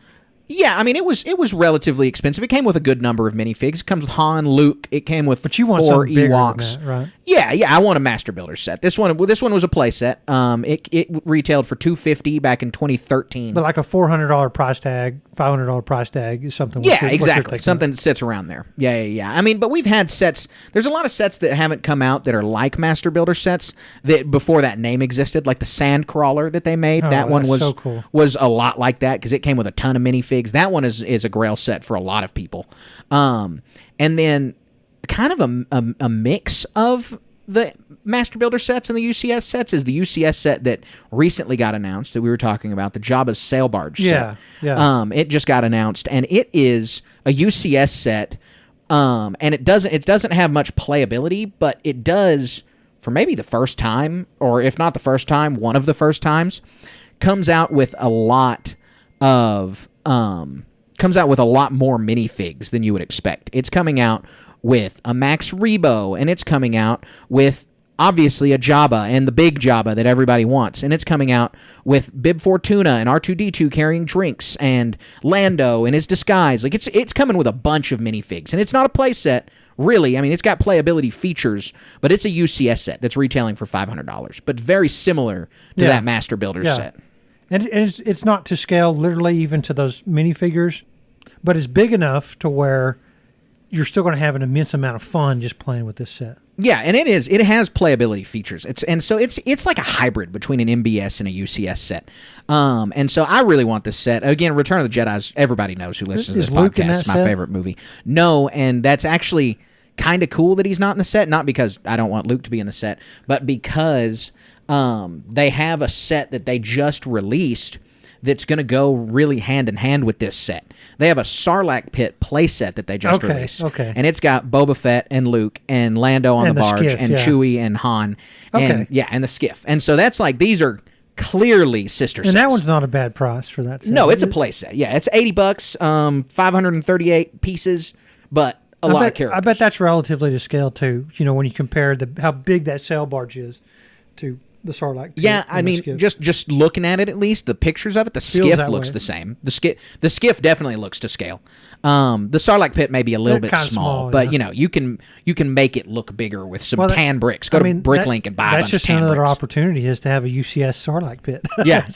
Yeah, I mean it was relatively expensive. It came with a good number of minifigs. It comes with Han, Luke. It came with but you want 4 something bigger Ewoks. than that, right? Yeah. I want a Master Builder set. This one was a play set. It retailed for $250 back in 2013. But like a $400 price tag, $500 price tag is something. Yeah, exactly. Something that sits around there. Yeah. I mean, but we've had sets. There's a lot of sets that haven't come out that are like Master Builder sets that before that name existed, like the Sandcrawler that they made. That one was so cool. Was a lot like that because it came with a ton of minifigs. That one is a Grail set for a lot of people. And then kind of a mix of the Master Builder sets and the UCS sets is the UCS set that recently got announced that we were talking about, the Jabba's Sail Barge set. Yeah. It just got announced, and it is a UCS set, and it doesn't have much playability, but it does, for maybe the first time, or if not the first time, one of the first times, comes out with a lot more minifigs than you would expect. It's coming out with a Max Rebo, and it's coming out with obviously a Jabba and the big Jabba that everybody wants, and it's coming out with Bib Fortuna and R2-D2 carrying drinks and Lando in his disguise. Like it's coming with a bunch of minifigs, and it's not a play set really. I mean, it's got playability features, but it's a UCS set that's retailing for $500, but very similar to that Master Builder set. And it's not to scale literally even to those minifigures, but it's big enough to where you're still going to have an immense amount of fun just playing with this set. Yeah, and it has playability features. It's like a hybrid between an MBS and a UCS set. And so I really want this set. Again, Return of the Jedi, everybody knows who listens to this podcast. It's my favorite movie. No, and that's actually kind of cool that he's not in the set, not because I don't want Luke to be in the set, but because they have a set that they just released that's going to go really hand in hand with this set. They have a Sarlacc Pit playset that they just released. Okay. And it's got Boba Fett and Luke and Lando on the barge skiff, and Chewie and Han. And and the skiff. And so that's like, these are clearly sister sets. And that one's not a bad price for that set. No, it's a playset. Yeah, it's $80, 538 pieces, but a lot of characters. I bet that's relatively to scale too. You know, when you compare how big that sail barge is to the Sarlacc Pit. Yeah, I mean, just looking at it, at least the pictures of it, the skiff looks the same. The skiff definitely looks to scale. The Sarlacc Pit may be a little bit small, but you know, you can make it look bigger with some tan bricks. Go to Bricklink and buy a bunch of tan bricks. That's just another opportunity is to have a UCS Sarlacc Pit. Yeah,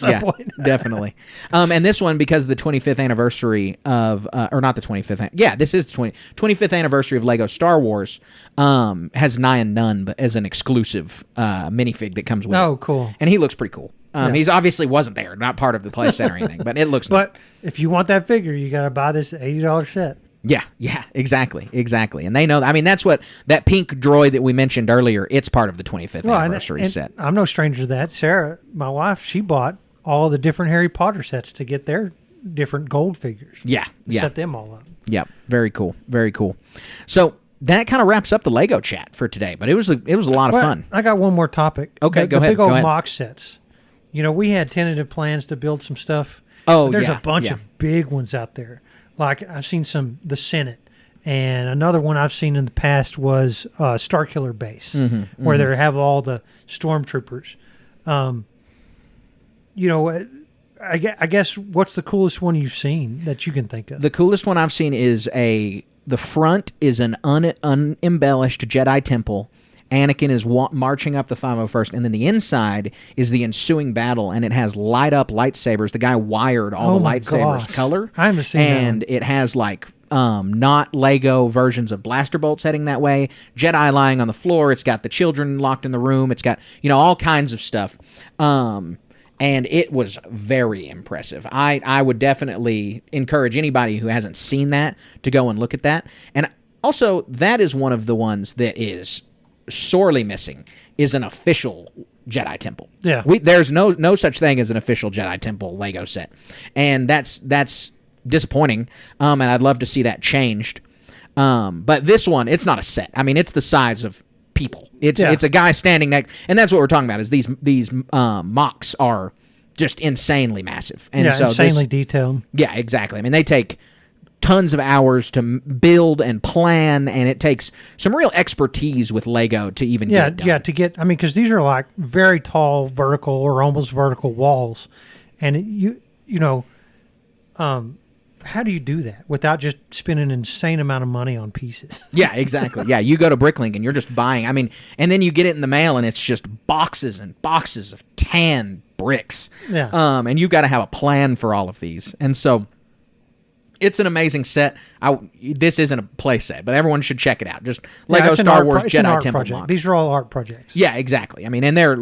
definitely. And this one, because of the 25th anniversary of, or not the 25th. Yeah, this is the 25th anniversary of Lego Star Wars. Has Nyan Nunn, but as an exclusive minifig that comes with. Oh, cool. And he looks pretty cool. He's obviously wasn't there, not part of the playset or anything, but it looks But if you want that figure, you got to buy this $80 set. Yeah, exactly. And they know, I mean, that's what, that pink droid that we mentioned earlier, it's part of the 25th anniversary set. I'm no stranger to that. Sarah, my wife, she bought all the different Harry Potter sets to get their different gold figures. Yeah. Set them all up. Yeah, very cool. So, that kind of wraps up the Lego chat for today, but it was a lot of fun. I got one more topic. Okay, go ahead. The big old mock sets. You know, we had tentative plans to build some stuff. Oh, there's a bunch of big ones out there. Like I've seen the Senate, and another one I've seen in the past was Starkiller Base, where they have all the stormtroopers. You know, I guess what's the coolest one you've seen that you can think of? The coolest one I've seen is the front is an unembellished Jedi temple. Anakin is marching up the 501st, and then the inside is the ensuing battle, and it has light-up lightsabers. The guy wired all the lightsabers color. I haven't seen that. And it has, like, not Lego versions of blaster bolts heading that way, Jedi lying on the floor, it's got the children locked in the room, it's got, all kinds of stuff. And it was very impressive. I would definitely encourage anybody who hasn't seen that to go and look at that. And also, that is one of the ones that is sorely missing, is an official Jedi Temple. Yeah. There's no such thing as an official Jedi Temple Lego set. And that's disappointing, and I'd love to see that changed. But this one, it's not a set. I mean, it's the size of people. It's a guy standing next, and that's what we're talking about. Is these mocks are just insanely massive, and insanely detailed. Yeah, exactly. I mean, they take tons of hours to build and plan, and it takes some real expertise with Lego to even get it done. Yeah, to get. I mean, because these are like very tall, vertical or almost vertical walls, and how do you do that without just spending an insane amount of money on pieces? Yeah, exactly. Yeah, you go to Bricklink and you're just buying. I mean, and then you get it in the mail and it's just boxes and boxes of tan bricks. Yeah. And you've got to have a plan for all of these. And so it's an amazing set. This isn't a play set, but everyone should check it out. Just Lego Star Wars Jedi Temple mock. These are all art projects. Yeah, exactly. I mean, and they're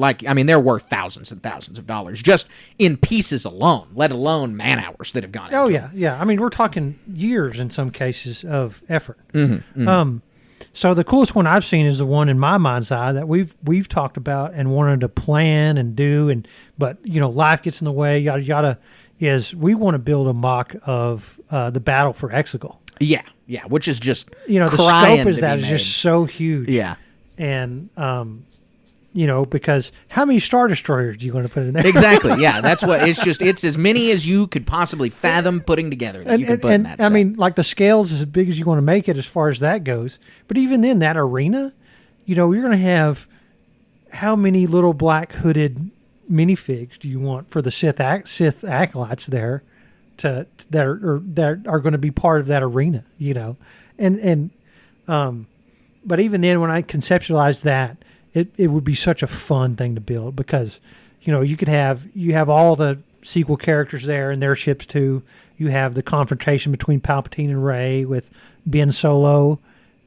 worth thousands and thousands of dollars just in pieces alone, let alone man hours that have gone into it. Yeah. I mean, we're talking years in some cases of effort. Mm-hmm. So the coolest one I've seen is the one in my mind's eye that we've talked about and wanted to plan and do, but life gets in the way. Yada yada. Is we want to build a mock of the battle for Exegol. Yeah, which is just the scope is just so huge. Yeah, and because how many Star Destroyers do you want to put in there? Exactly. Yeah, that's what it's as many as you could possibly fathom putting together that you can put in that set. I mean, like the scale's as big as you want to make it as far as that goes. But even then, that arena, you're going to have how many little black hooded minifigs do you want for the Sith acolytes there that are going to be part of that arena, but even then when I conceptualized that, it would be such a fun thing to build because you have all the sequel characters there and their ships too. You have the confrontation between Palpatine and Rey with Ben Solo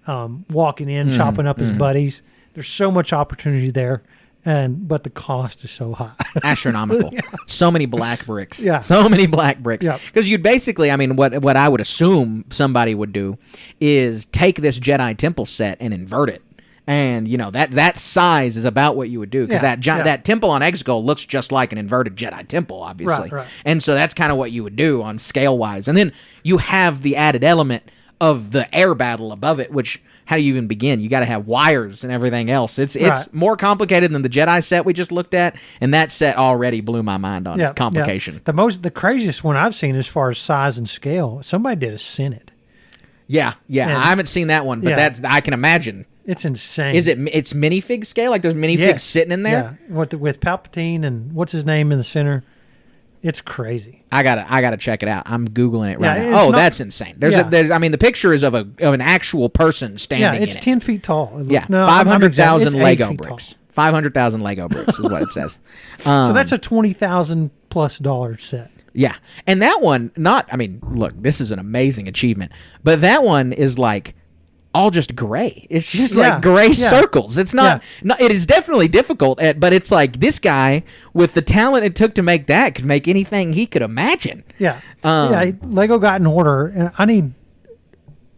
walking in, chopping up his buddies. There's so much opportunity there. But the cost is so high. Astronomical. Yeah. So many black bricks. Yeah. So many black bricks. Yeah. Because you'd basically, I mean, what I would assume somebody would do is take this Jedi Temple set and invert it. And, that size is about what you would do. Because that temple on Exegol looks just like an inverted Jedi Temple, obviously. Right. And so that's kind of what you would do on scale-wise. And then you have the added element of the air battle above it, which... How do you even begin? You got to have wires and everything else. It's more complicated than the Jedi set we just looked at, and that set already blew my mind on complication. Yeah. The craziest one I've seen as far as size and scale, somebody did a Senate. Yeah. I haven't seen that one, but I can imagine. It's insane. It's minifig scale? Like there's minifigs sitting in there? Yeah, with Palpatine and what's his name in the center. It's crazy. I gotta check it out. I'm Googling it right now. That's insane. The picture is of an actual person standing. Yeah, it's 10 feet tall. 500,000 Lego bricks. 500,000 Lego bricks is what it says. So that's a $20,000+ set. Yeah, and that one, look, this is an amazing achievement, but that one is like all just gray. It's just like gray circles. It's not, it is definitely difficult, but it's like this guy with the talent it took to make that could make anything he could imagine. Yeah. Lego got an order, and I need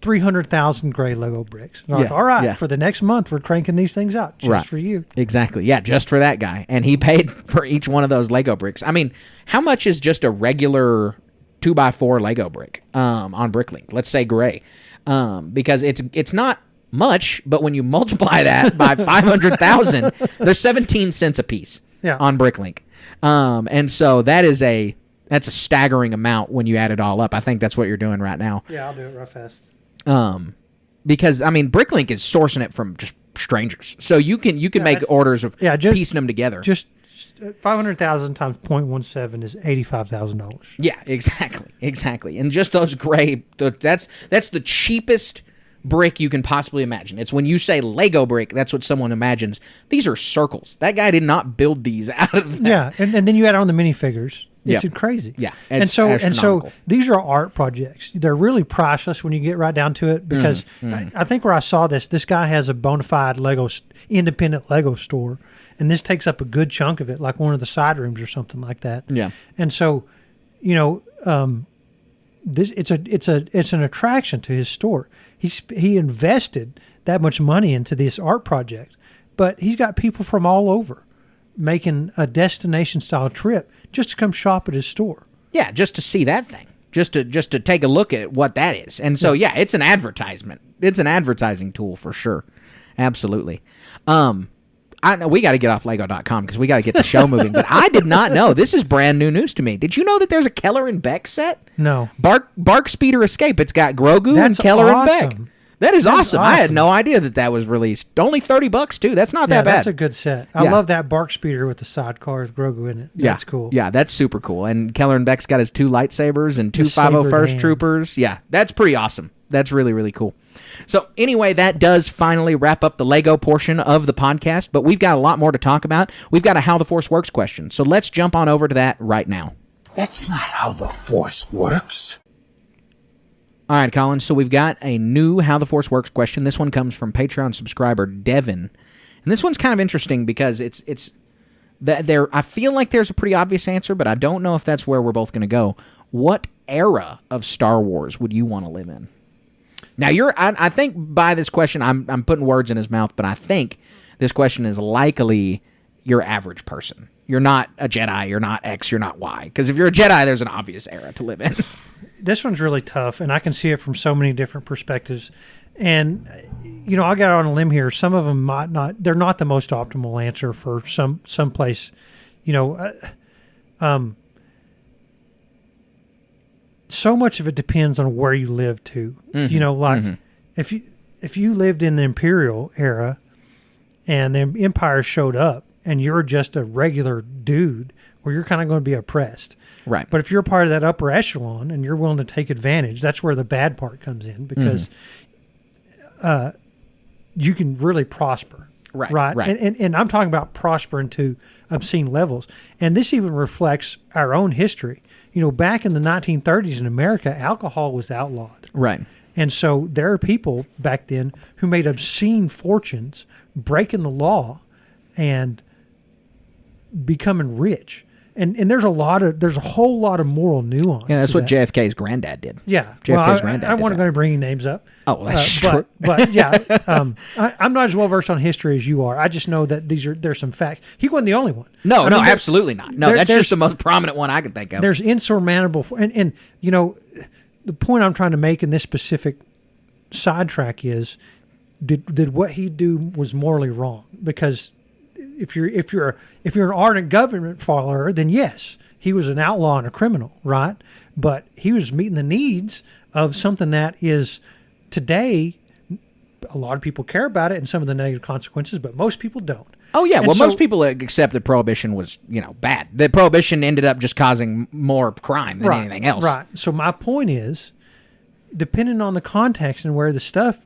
300,000 gray Lego bricks. Like, all right, for the next month, we're cranking these things out just for you. Exactly. Yeah, just for that guy. And he paid for each one of those Lego bricks. I mean, how much is just a regular 2x4 Lego brick on Bricklink? Let's say gray. Because it's not much, but when you multiply that by 500,000, there's 17 cents a piece on Bricklink. And so that's a staggering amount when you add it all up. I think that's what you're doing right now. Yeah, I'll do it real fast. Because Bricklink is sourcing it from just strangers, so you can make orders of piecing them together. Just 500,000 times 0.17 is $85,000. Yeah, exactly. And just those gray, that's the cheapest brick you can possibly imagine. It's when you say Lego brick, that's what someone imagines. These are circles. That guy did not build these out of that. Yeah, and then you add on the minifigures. It's Yeah. crazy. Yeah, and it's so astronomical. these are art projects. They're really priceless when you get right down to it. Because I think where I saw this guy has a bona fide independent Lego store, and this takes up a good chunk of it, like one of the side rooms or something like that. Yeah. And so, this it's an attraction to his store. He invested that much money into this art project, but he's got people from all over making a destination style trip just to come shop at his store. Yeah, just to see that thing. Just to take a look at what that is. And so yeah, it's an advertisement. It's an advertising tool for sure. Absolutely. I know we got to get off Lego.com because we got to get the show moving. But I did not know. This is brand new news to me. Did you know that there's a Keller and Beck set? No. Bark Speeder Escape. It's got Grogu That's and Keller awesome. and Beck. That is That's awesome. I had awesome. no idea that was released. Only $30 too. That's not that bad. That's a good set. I Yeah. love that Bark Speeder with the sidecar with Grogu in it. That's cool. Yeah, that's super cool. And Keller and Beck's got his 2 lightsabers and 2 The saber 501st hand. troopers. Yeah, that's pretty awesome. That's really, really cool. So anyway, that does finally wrap up the Lego portion of the podcast, but we've got a lot more to talk about. We've got a How the Force Works question. So let's jump on over to that right now. That's not how the Force works. All right, Colin, so we've got a new How the Force Works question. This one comes from Patreon subscriber Devin. And this one's kind of interesting because it's there. I feel like there's a pretty obvious answer, but I don't know if that's where we're both going to go. What era of Star Wars would you want to live in? Now, I think by this question, I'm putting words in his mouth, but I think this question is likely your average person. You're not a Jedi, you're not X, you're not Y. Because if you're a Jedi, there's an obvious era to live in. This one's really tough, and I can see it from so many different perspectives. And, I got on a limb here. Some of them might not, they're not the most optimal answer for some place, so much of it depends on where you live too. If you lived in the Imperial era and the Empire showed up and you're just a regular dude, well, you're kind of going to be oppressed. Right. But if you're part of that upper echelon and you're willing to take advantage, that's where the bad part comes in, because you can really prosper. Right. And I'm talking about prospering to obscene levels. And this even reflects our own history. Back in the 1930s in America, alcohol was outlawed. Right. And so there are people back then who made obscene fortunes breaking the law and becoming rich. And there's a whole lot of moral nuance. Yeah, that's to what that. JFK's granddad did. Yeah. JFK's granddad I did wasn't that. going to bring any names up. Oh, that's true. But yeah, I'm not as well versed on history as you are. I just know that there's some facts. He wasn't the only one. No, I mean, absolutely not. No, that's there's just the most prominent one I can think of. There's insurmountable, and the point I'm trying to make in this specific sidetrack is, did what he do was morally wrong? Because if you're an ardent government follower, then yes, he was an outlaw and a criminal, right? But he was meeting the needs of something that is today. A lot of people care about it and some of the negative consequences, but most people don't. Oh, yeah. And Well, so- most people accept that Prohibition was, bad. That Prohibition ended up just causing more crime than anything else. Right. So my point is, depending on the context and where the stuff,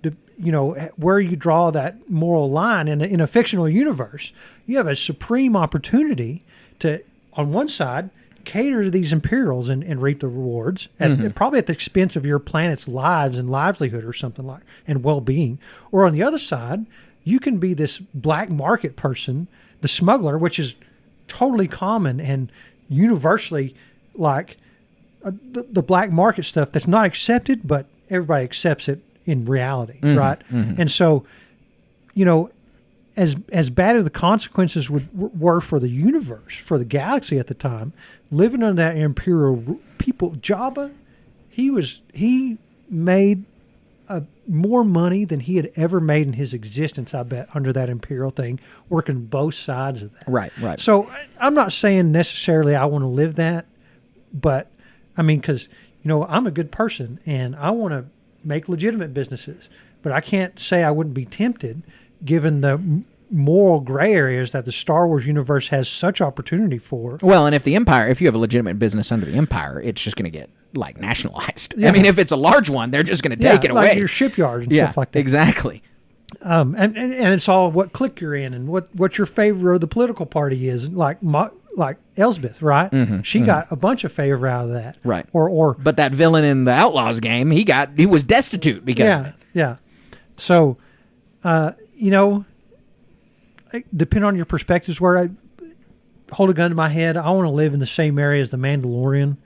where you draw that moral line in a fictional universe, you have a supreme opportunity to, on one side, cater to these Imperials and reap the rewards, probably at the expense of your planet's lives and livelihood or something like, and well-being. Or on the other side, you can be this black market person, the smuggler, which is totally common and universally like the black market stuff that's not accepted, but everybody accepts it in reality, right? And so, as bad as the consequences were for the universe, for the galaxy at the time, living under that Imperial people, Jabba, he made more money than he had ever made in his existence, I bet, under that Imperial thing, working both sides of that. Right. So I'm not saying necessarily I want to live that, but I mean, because, I'm a good person and I want to make legitimate businesses, but I can't say I wouldn't be tempted given the moral gray areas that the Star Wars universe has such opportunity for. Well, and if you have a legitimate business under the Empire, it's just going to get nationalized. Yeah. I mean, if it's a large one, they're just going to take it like away. your shipyards and stuff like that. Exactly. And it's all what clique you're in and what your favor of the political party is. Like like Elsbeth, right? She got a bunch of favor out of that, Right. Or But that villain in the Outlaws game, he was destitute because of it. Yeah. So, you know, depending on your perspectives, where I hold a gun to my head, I want to live in the same area as the Mandalorian,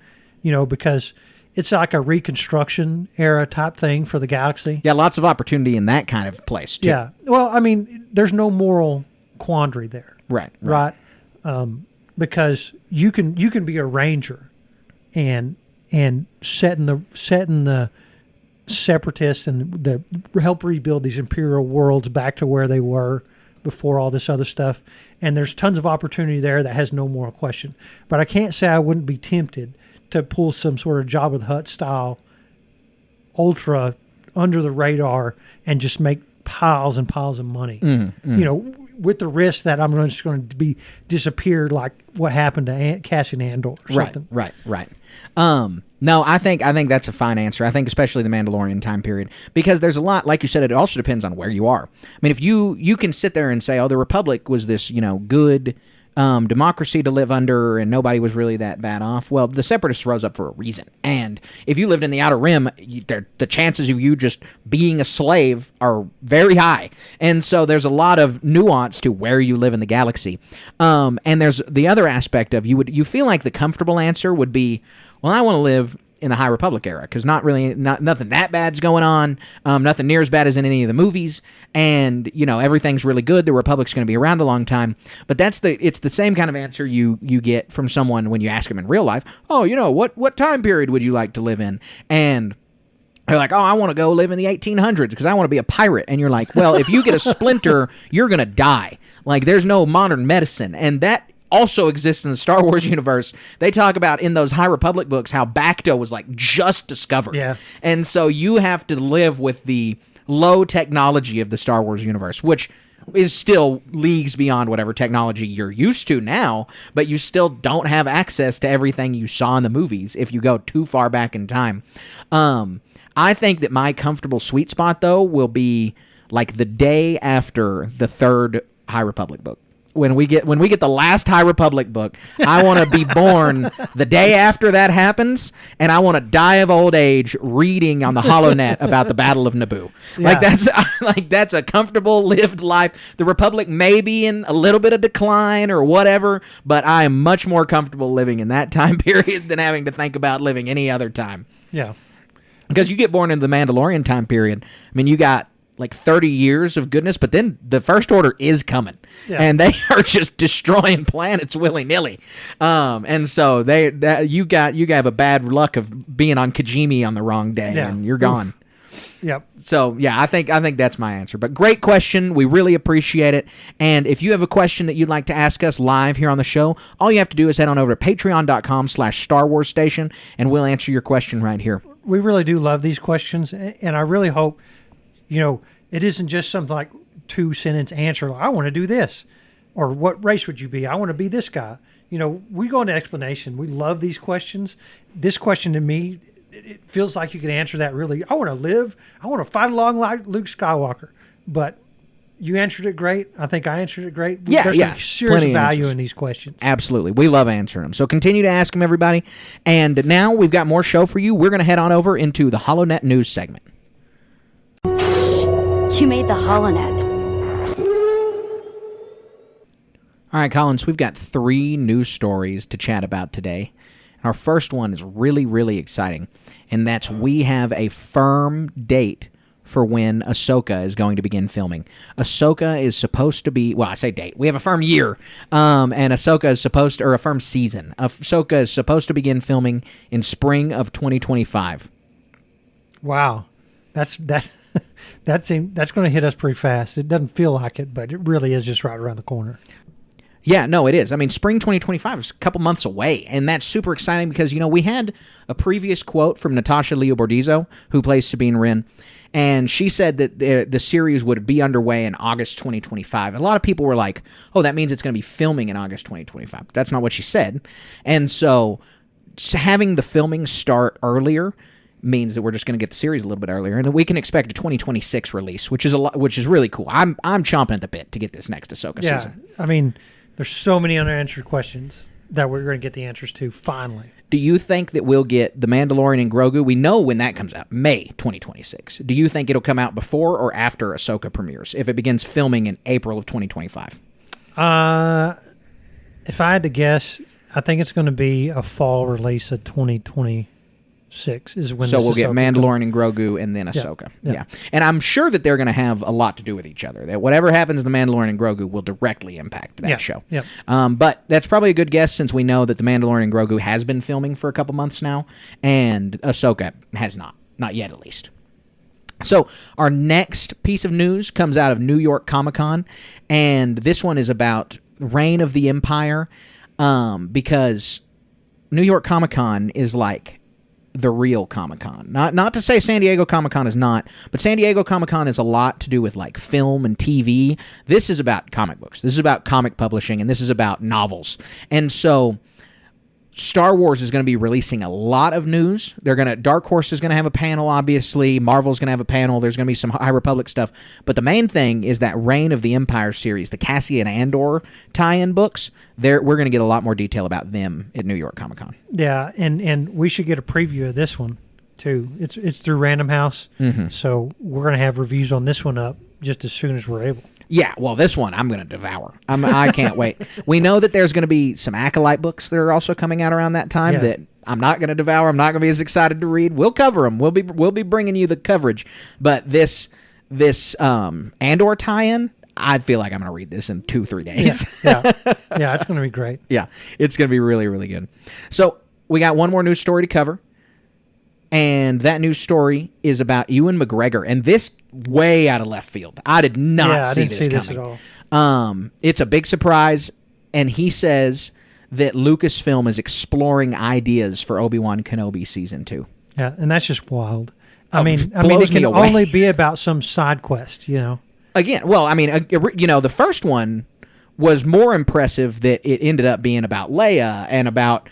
you know, because it's like a Reconstruction era type thing for the galaxy. Yeah, lots of opportunity in that kind of place, too. Yeah. Well, I mean, there's no moral quandary there. Right. Because you can be a ranger and setting the separatists and help rebuild these imperial worlds back to where they were before all this other stuff. And there's tons of opportunity there that has no moral question. But I can't say I wouldn't be tempted to pull some sort of Jabba the Hutt style ultra under the radar and just make piles and piles of money. You know, with the risk that I'm just going to be disappeared like what happened to Cassian Andor or something. Right. No, I think that's a fine answer. I think especially the Mandalorian time period, because there's a lot, like you said, it also depends on where you are. I mean, if you can sit there and say, oh, the Republic was this, you know, good democracy to live under and nobody was really that bad off. Well, the Separatists rose up for a reason. And if you lived in the Outer Rim, the chances of you just being a slave are very high. And so there's a lot of nuance to where you live in the galaxy. And there's the other aspect of you feel like the comfortable answer would be, well, I want to live in the High Republic era because nothing that bad's going on, nothing near as bad as in any of the movies, and you know everything's really good. The Republic's going to be around a long time. But it's the same kind of answer you get from someone when you ask them in real life. Oh, you know what time period would you like to live in? And they're like, oh, I want to go live in the 1800s because I want to be a pirate. And you're like, well, if you get a splinter, you're going to die. Like there's no modern medicine, and that also exists in the Star Wars universe. They talk about in those High Republic books how Bacta was like just discovered. Yeah. And so you have to live with the low technology of the Star Wars universe, which is still leagues beyond whatever technology you're used to now, but you still don't have access to everything you saw in the movies if you go too far back in time. I think that my comfortable sweet spot, though, will be like the day after the third High Republic book. When we get the last High Republic book, I want to be born the day after that happens, and I want to die of old age reading on the HoloNet about the Battle of Naboo. Yeah. That's a comfortable lived life. The Republic may be in a little bit of decline or whatever, but I am much more comfortable living in that time period than having to think about living any other time. Yeah. Because you get born into the Mandalorian time period. I mean, you got like 30 years of goodness, but then the First Order is coming, and they are just destroying planets willy-nilly. And so you have a bad luck of being on Kijimi on the wrong day, and you're gone. Yep. So yeah, I think that's my answer. But great question. We really appreciate it. And if you have a question that you'd like to ask us live here on the show, all you have to do is head on over to patreon.com/Star Wars Station, and we'll answer your question right here. We really do love these questions, and I really hope, you know, it isn't just something like 2-sentence answer. Like, I want to do this, or what race would you be? I want to be this guy. You know, we go into explanation. We love these questions. This question to me, it feels like you can answer that really. I want to fight along like Luke Skywalker. But you answered it great. I think I answered it great. There's some serious value in these questions. Absolutely. We love answering them. So continue to ask them, everybody. And now we've got more show for you. We're going to head on over into the HoloNet News segment. You made the HoloNet. All right, Colin, so we've got 3 news stories to chat about today. Our first one is really, really exciting, and that's we have a firm date for when Ahsoka is going to begin filming. Ahsoka is supposed to be, well, I say date. We have a firm year, and Ahsoka is supposed to, or a firm season. Ahsoka is supposed to begin filming in spring of 2025. Wow. That's going to hit us pretty fast. It doesn't feel like it, but it really is just right around the corner. Yeah, no, it is. I mean, spring 2025 is a couple months away, and that's super exciting because, you know, we had a previous quote from Natasha Liu-Bordizzo, who plays Sabine Wren, and she said that the series would be underway in August 2025. And a lot of people were like, oh, that means it's going to be filming in August 2025. But that's not what she said. And so having the filming start earlier means that we're just going to get the series a little bit earlier, and we can expect a 2026 release, which is really cool. I'm chomping at the bit to get this next Ahsoka season. I mean, there's so many unanswered questions. that we're going to get the answers to finally. Do you think that we'll get The Mandalorian and Grogu? We know when that comes out, May 2026. Do you think it'll come out before or after Ahsoka premieres, if it begins filming in April of 2025? If I had to guess, I think it's going to be a fall release of 2026 is when. So we'll get Ahsoka Mandalorian and Grogu and then Ahsoka. Yeah. And I'm sure that they're going to have a lot to do with each other. That whatever happens to The Mandalorian and Grogu will directly impact that show. Yeah. But that's probably a good guess since we know that The Mandalorian and Grogu has been filming for a couple months now, and Ahsoka has not. Not yet, at least. So our next piece of news comes out of New York Comic-Con, and this one is about Reign of the Empire, because New York Comic-Con is like the real Comic-Con. Not to say San Diego Comic-Con is not, but San Diego Comic-Con is a lot to do with like film and TV. This is about comic books. This is about comic publishing, and this is about novels. And so Star Wars is going to be releasing a lot of news. Dark Horse is going to have a panel, obviously. Marvel's going to have a panel. There's going to be some High Republic stuff. But the main thing is that Reign of the Empire series, the Cassian Andor tie-in books. We're going to get a lot more detail about them at New York Comic Con. Yeah, and we should get a preview of this one too. It's through Random House, so we're going to have reviews on this one up just as soon as we're able. Yeah, well, this one I'm going to devour. I can't wait. We know that there's going to be some Acolyte books that are also coming out around that time that I'm not going to devour. I'm not going to be as excited to read. We'll cover them. We'll be bringing you the coverage. But this Andor tie-in, I feel like I'm going to read this in 2-3 days. Yeah, it's going to be great. Yeah, it's going to be really, really good. So we got one more news story to cover. And that news story is about Ewan McGregor, and this way out of left field. I did not see this coming. This at all. It's a big surprise, and he says that Lucasfilm is exploring ideas for Obi-Wan Kenobi Season 2. Yeah, and that's just wild. I mean, it can away. only be about some side quest, you know. Again, well, I mean, the first one was more impressive that it ended up being about Leia and about,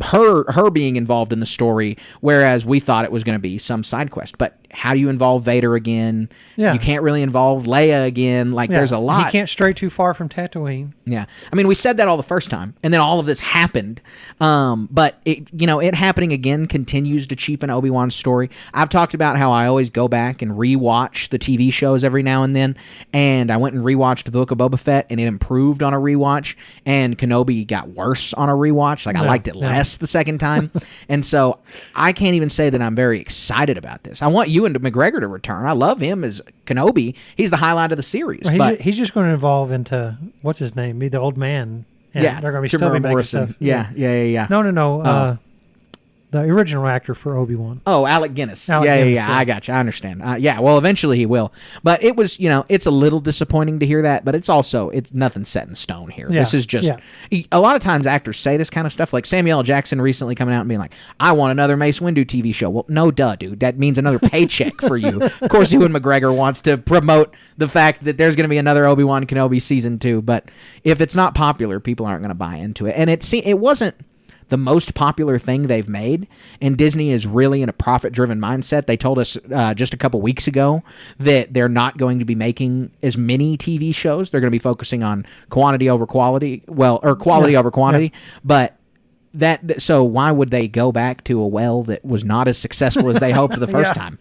her being involved in the story, whereas we thought it was going to be some side quest. But how do you involve Vader again? Yeah. You can't really involve Leia again. There's a lot. He can't stray too far from Tatooine. Yeah. I mean, we said that all the first time, and then all of this happened. But it happening again continues to cheapen Obi-Wan's story. I've talked about how I always go back and rewatch the TV shows every now and then, and I went and rewatched the Book of Boba Fett, and it improved on a rewatch, and Kenobi got worse on a rewatch. I liked it less the second time. And so I can't even say that I'm very excited about this. I want Ewan McGregor to return. I love him as Kenobi. He's the highlight of the series. Well, he's just going to evolve into, what's his name? Be the old man. And they're going to be still be making stuff. Yeah. No. The original actor for Obi-Wan. Oh, Alec Guinness. Guinness, I got you. I understand. Well, eventually he will. But it was, it's a little disappointing to hear that, but it's nothing set in stone here. Yeah. This is just, a lot of times actors say this kind of stuff, like Samuel L. Jackson recently coming out and being like, I want another Mace Windu TV show. Well, no, dude. That means another paycheck for you. Of course, Ewan McGregor wants to promote the fact that there's going to be another Obi-Wan Kenobi Season 2, but if it's not popular, people aren't going to buy into it. And it wasn't the most popular thing they've made, and Disney is really in a profit-driven mindset. They told us just a couple weeks ago that they're not going to be making as many TV shows. They're going to be focusing on quantity over quality, quality over quantity. Yeah. But so why would they go back to a well that was not as successful as they hoped the first time?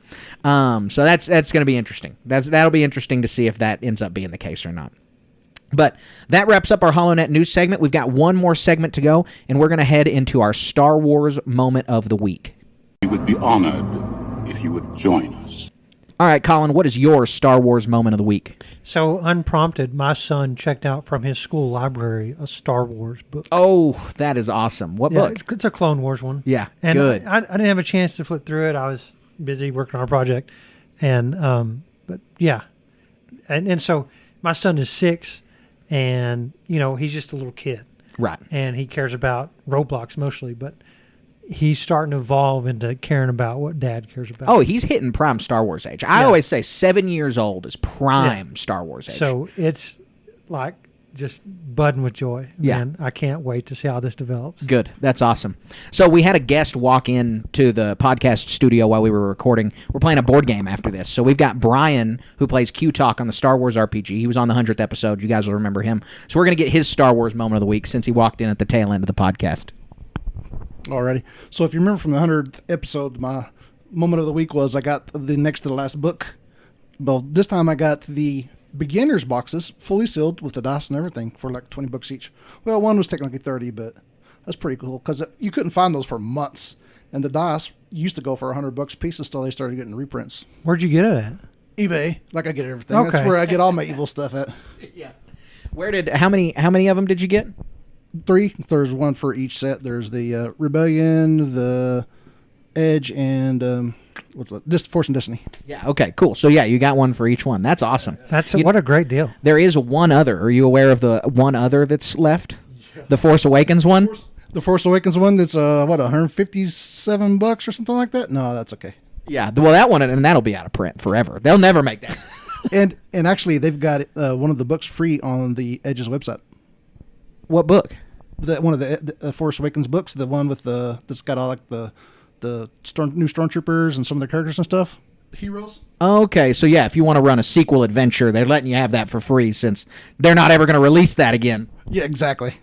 So that's going to be interesting. That'll be interesting to see if that ends up being the case or not. But that wraps up our HoloNet news segment. We've got one more segment to go, and we're going to head into our Star Wars moment of the week. We would be honored if you would join us. All right, Colin, what is your Star Wars moment of the week? So, unprompted, my son checked out from his school library a Star Wars book. Oh, that is awesome. What book? It's a Clone Wars one. Yeah, and good. I didn't have a chance to flip through it. I was busy working on a project. But yeah. And so, my son is 6. And, he's just a little kid. Right. And he cares about Roblox mostly, but he's starting to evolve into caring about what Dad cares about. Oh, he's hitting prime Star Wars age. I always say 7 years old is prime Star Wars age. So it's like just budding with joy. Yeah. Man, I can't wait to see how this develops. Good. That's awesome. So we had a guest walk in to the podcast studio while we were recording. We're playing a board game after this. So we've got Brian, who plays Q-Talk on the Star Wars RPG. He was on the 100th episode. You guys will remember him. So we're going to get his Star Wars moment of the week since he walked in at the tail end of the podcast. Alrighty. So if you remember from the 100th episode, my moment of the week was I got the next to the last book. Well, this time I got the beginner's boxes, fully sealed with the dice and everything for like $20 each. Well, one was technically 30, but that's pretty cool because you couldn't find those for months. And the dice used to go for $100 a piece until they started getting reprints. Where'd you get it at? eBay, like I get everything. Okay. That's where I get all my evil stuff at. Yeah. How many of them did you get? 3. There's one for each set. There's the Rebellion, the Edge, and Force and Destiny. Yeah. Okay. Cool. So yeah, you got one for each one. That's awesome. What a great deal. There is one other. Are you aware of the one other that's left? Yeah. The Force Awakens one. The Force Awakens one. That's $157 or something like that. No, that's okay. Yeah. Well, that one and that'll be out of print forever. They'll never make that. and actually, they've got one of the books free on the Edge's website. What book? One of the Force Awakens books. The one with that's got all like the new stormtroopers and some of their characters and stuff. Heroes. Okay, so yeah, if you want to run a sequel adventure, they're letting you have that for free since they're not ever going to release that again. Yeah, exactly.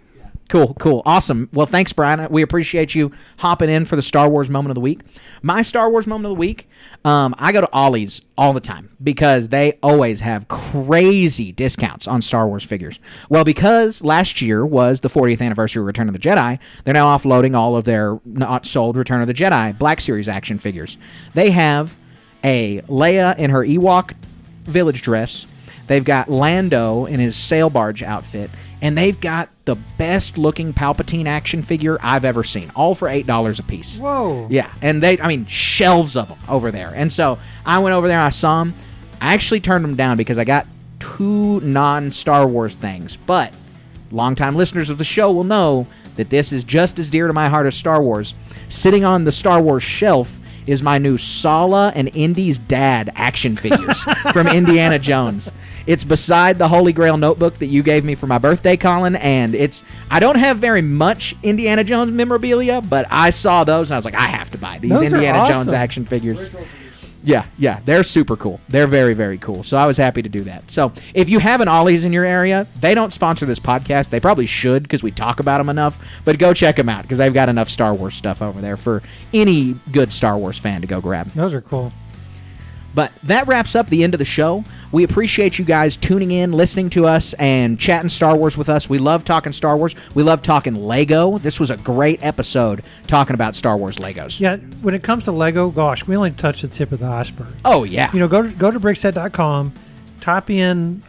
Cool. Awesome. Well, thanks, Brian. We appreciate you hopping in for the Star Wars Moment of the Week. My Star Wars Moment of the Week, I go to Ollie's all the time because they always have crazy discounts on Star Wars figures. Well, because last year was the 40th anniversary of Return of the Jedi, they're now offloading all of their not sold Return of the Jedi Black Series action figures. They have a Leia in her Ewok village dress. They've got Lando in his sail barge outfit. And they've got the best-looking Palpatine action figure I've ever seen, all for $8 a piece. Whoa. Yeah, and shelves of them over there. And so I went over there, I saw them. I actually turned them down because I got 2 non-Star Wars things. But longtime listeners of the show will know that this is just as dear to my heart as Star Wars. Sitting on the Star Wars shelf is my new Sala and Indy's dad action figures from Indiana Jones. It's beside the Holy Grail notebook that you gave me for my birthday, Colin, and I don't have very much Indiana Jones memorabilia, but I saw those and I was like, I have to buy these those Indiana Jones action figures. Yeah, they're super cool. They're very, very cool. So I was happy to do that. So if you have an Ollie's in your area, they don't sponsor this podcast. They probably should because we talk about them enough, but go check them out because they've got enough Star Wars stuff over there for any good Star Wars fan to go grab. Those are cool. But that wraps up the end of the show. We appreciate you guys tuning in, listening to us, and chatting Star Wars with us. We love talking Star Wars. We love talking Lego. This was a great episode talking about Star Wars Legos. Yeah, when it comes to Lego, gosh, we only touched the tip of the iceberg. Oh, yeah. Go to brickset.com, type in,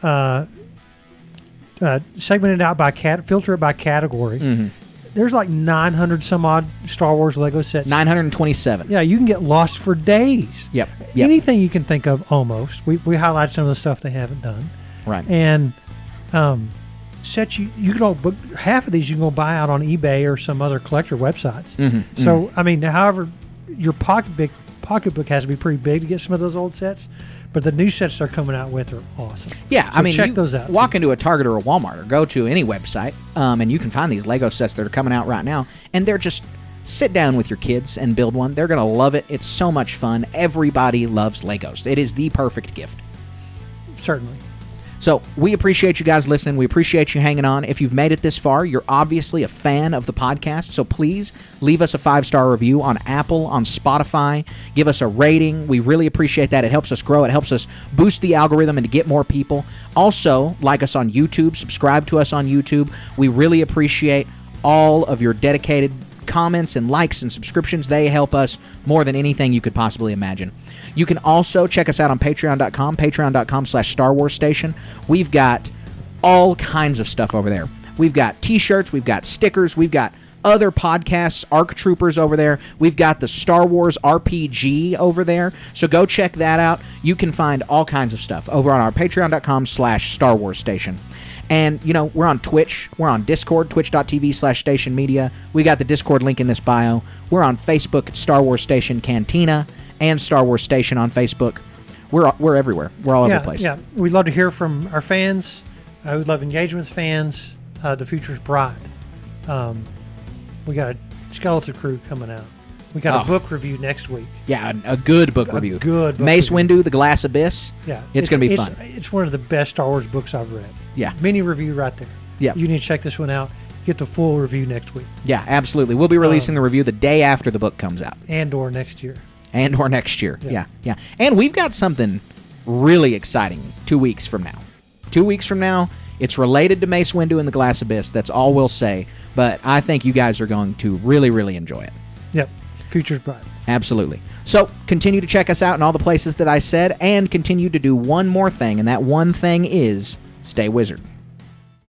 segment it out by filter it by category. Mm-hmm. There's like 900 some odd Star Wars Lego sets. 927. Yeah, you can get lost for days. Yep. Anything you can think of, almost. We highlight some of the stuff they haven't done. Right. And sets you can go, but half of these you can go buy out on eBay or some other collector websites. Mm-hmm, so I mean, however, your pocketbook has to be pretty big to get some of those old sets. But the new sets they're coming out with are awesome. Yeah, so check those out. Walk into a Target or a Walmart or go to any website, and you can find these Lego sets that are coming out right now. And they're just sit down with your kids and build one. They're going to love it. It's so much fun. Everybody loves Legos. It is the perfect gift. Certainly. So we appreciate you guys listening. We appreciate you hanging on. If you've made it this far, you're obviously a fan of the podcast. So please leave us a 5-star review on Apple, on Spotify. Give us a rating. We really appreciate that. It helps us grow. It helps us boost the algorithm and to get more people. Also, like us on YouTube. Subscribe to us on YouTube. We really appreciate all of your dedicated comments and likes and subscriptions. They help us more than anything you could possibly imagine. You can also check us out on patreon.com, patreon.com/Star Wars Station. We've got all kinds of stuff over there. We've got t-shirts, we've got stickers, we've got other podcasts, ARC Troopers over there. We've got the Star Wars RPG over there. So go check that out. You can find all kinds of stuff over on our patreon.com/Star Wars Station. And, we're on Twitch. We're on Discord, twitch.tv/Station Media. We got the Discord link in this bio. We're on Facebook at Star Wars Station Cantina and Star Wars Station on Facebook. We're everywhere. We're all over the place. Yeah, we'd love to hear from our fans. I would love engagement with fans. The future's bright. We got a Skeleton Crew coming out. We got a book review next week. Yeah, a good book review. Good book Mace review. Windu, The Glass Abyss. Yeah. It's going to be fun. It's one of the best Star Wars books I've read. Yeah. Mini review right there. Yeah. You need to check this one out. Get the full review next week. Yeah, absolutely. We'll be releasing the review the day after the book comes out. And/or next year. And/or next year. Yeah. And we've got something really exciting 2 weeks from now. 2 weeks from now, it's related to Mace Windu and the Glass Abyss. That's all we'll say. But I think you guys are going to really, really enjoy it. Yep. Future's bright. Absolutely. So continue to check us out in all the places that I said, and continue to do one more thing, and that one thing is stay wizard.